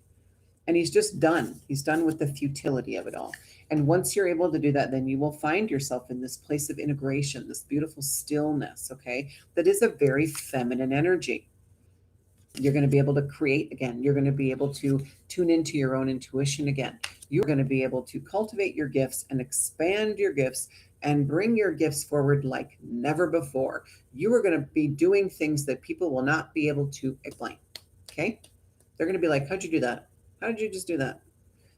And he's just done. He's done with the futility of it all. And once you're able to do that, then you will find yourself in this place of integration, this beautiful stillness, okay? That is a very feminine energy. You're going to be able to create again. You're going to be able to tune into your own intuition again. You're going to be able to cultivate your gifts and expand your gifts and bring your gifts forward like never before. You are going to be doing things that people will not be able to explain, okay? They're going to be like, how'd you do that? How did you just do that?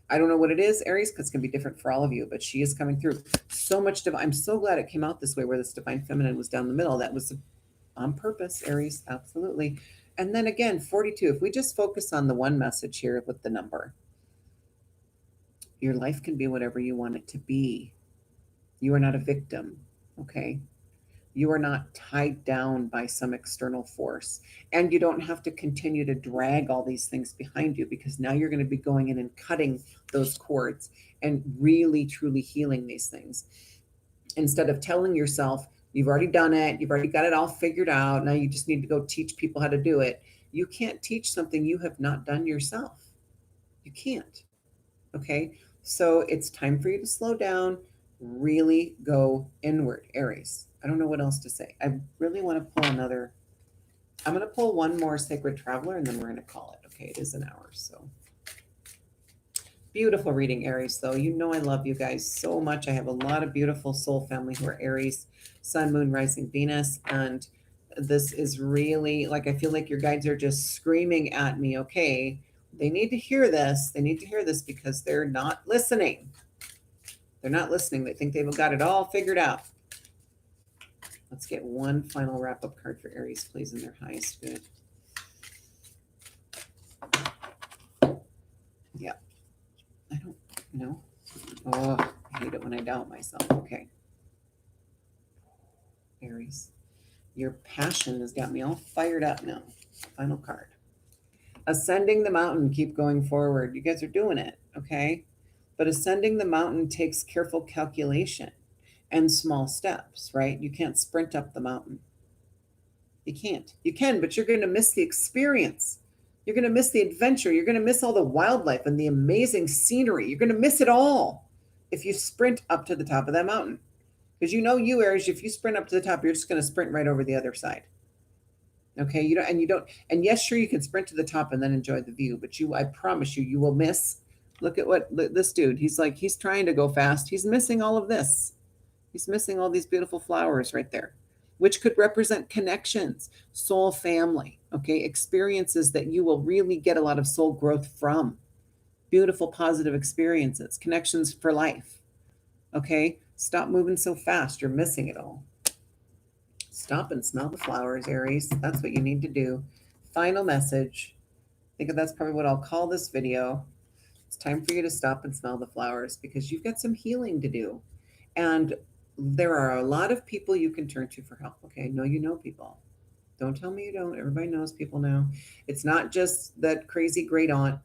I don't know what it is, Aries, because it's going to be different for all of you, but she is coming through. So much divine. I'm so glad it came out this way where this divine feminine was down the middle. That was on purpose, Aries. Absolutely. And then again, 42. If we just focus on the one message here with the number, your life can be whatever you want it to be. You are not a victim, okay? You are not tied down by some external force. And you don't have to continue to drag all these things behind you, because now you're going to be going in and cutting those cords and really, truly healing these things. Instead of telling yourself, you've already done it, you've already got it all figured out, now you just need to go teach people how to do it. You can't teach something you have not done yourself. You can't. Okay? So it's time for you to slow down, really go inward, Aries. I don't know what else to say. I really want to pull another. I'm going to pull one more Sacred Traveler and then we're going to call it. Okay, it is an hour. So beautiful reading, Aries, though. You know I love you guys so much. I have a lot of beautiful soul family who are Aries, Sun, Moon, Rising, Venus. And this is really like, I feel like your guides are just screaming at me, okay, they need to hear this. They need to hear this because they're not listening. They're not listening. They think they've got it all figured out. Let's get one final wrap-up card for Aries, please, in their highest good. Yeah. I don't know. Oh, I hate it when I doubt myself. Okay. Aries, your passion has got me all fired up now. Final card. Ascending the mountain, keep going forward. You guys are doing it, okay? But ascending the mountain takes careful calculation and small steps, right? You can't sprint up the mountain. You can't. You can, but you're going to miss the experience. You're going to miss the adventure. You're going to miss all the wildlife and the amazing scenery. You're going to miss it all if you sprint up to the top of that mountain. Because you know you, Aries, if you sprint up to the top, you're just going to sprint right over the other side. Okay, and yes, sure, you can sprint to the top and then enjoy the view, but I promise you, you will miss. Look at this dude, he's trying to go fast. He's missing all of this. He's missing all these beautiful flowers right there, which could represent connections, soul family, okay, experiences that you will really get a lot of soul growth from. Beautiful, positive experiences, connections for life. Okay, stop moving so fast. You're missing it all. Stop and smell the flowers, Aries. That's what you need to do. Final message. I think that's probably what I'll call this video. It's time for you to stop and smell the flowers because you've got some healing to do. And there are a lot of people you can turn to for help, okay? No, you know people. Don't tell me you don't. Everybody knows people now. It's not just that crazy great aunt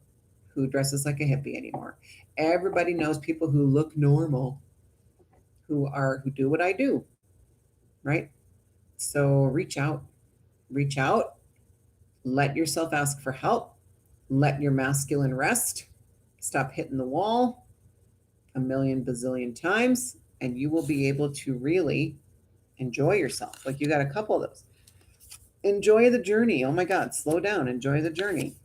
who dresses like a hippie anymore. Everybody knows people who look normal, who do what I do, right? So reach out, let yourself ask for help, let your masculine rest, stop hitting the wall a million bazillion times, and you will be able to really enjoy yourself. Like you got a couple of those. Enjoy the journey. Oh my God, slow down, enjoy the journey.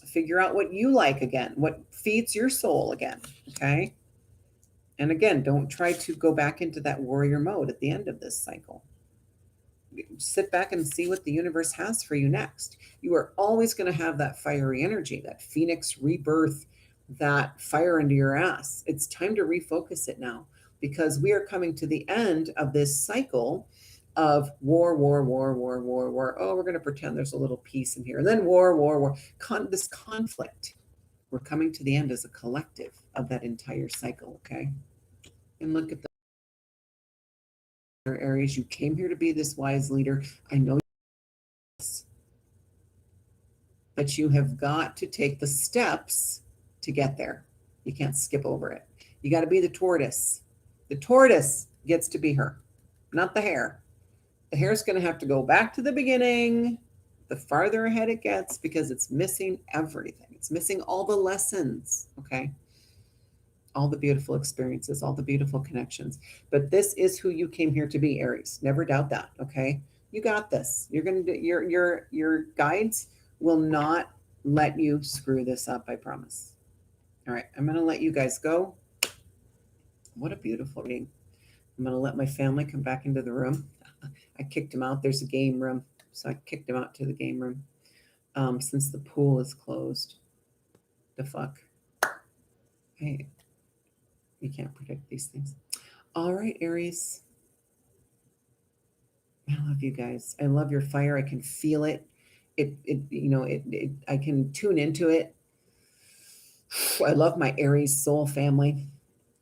Figure out what you like again, what feeds your soul again, okay? And again, don't try to go back into that warrior mode at the end of this cycle. Sit back and see what the universe has for you next. You are always going to have that fiery energy, that phoenix rebirth, that fire into your ass. It's time to refocus it now because we are coming to the end of this cycle of war. Oh, we're going to pretend there's a little peace in here. And then war. This conflict. We're coming to the end as a collective of that entire cycle, okay? And look at the Aries. You came here to be this wise leader. I know that you have got to take the steps to get there. You can't skip over it. You got to be the tortoise. The tortoise gets to be her, not the hare. The hare's going to have to go back to the beginning, the farther ahead it gets, because it's missing everything. It's missing all the lessons, okay? All the beautiful experiences, all the beautiful connections. But this is who you came here to be, Aries. Never doubt that, okay? You got this. You're going to do your guides will not let you screw this up, I promise. All right, I'm going to let you guys go. What a beautiful reading. I'm going to let my family come back into the room. I kicked him out. There's a game room. So I kicked him out to the game room since the pool is closed. The fuck? Hey, you can't predict these things. All right, Aries. I love you guys. I love your fire. I can feel it. I can tune into it. I love my Aries soul family.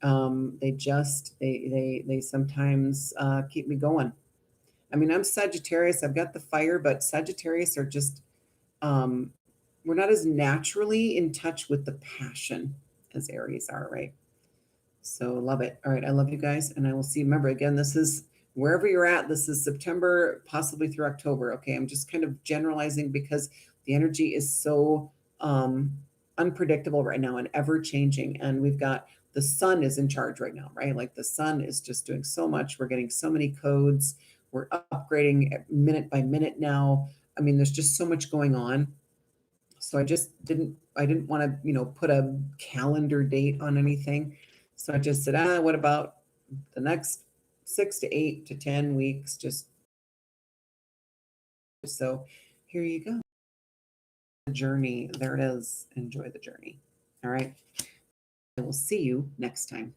They sometimes keep me going. I mean, I'm Sagittarius. I've got the fire, but Sagittarius are just, we're not as naturally in touch with the passion as Aries are, right? So love it. All right. I love you guys. And I will see you. Remember, again, this is wherever you're at. This is September, possibly through October. Okay. I'm just kind of generalizing because the energy is so unpredictable right now and ever changing. And we've got the sun is in charge right now, right? Like the sun is just doing so much. We're getting so many codes. We're upgrading minute by minute now. I mean, there's just so much going on. So I didn't want to, put a calendar date on anything. So I just said, what about the next 6 to 8 to 10 weeks? Just so here you go. The journey. There it is. Enjoy the journey. All right. I will see you next time.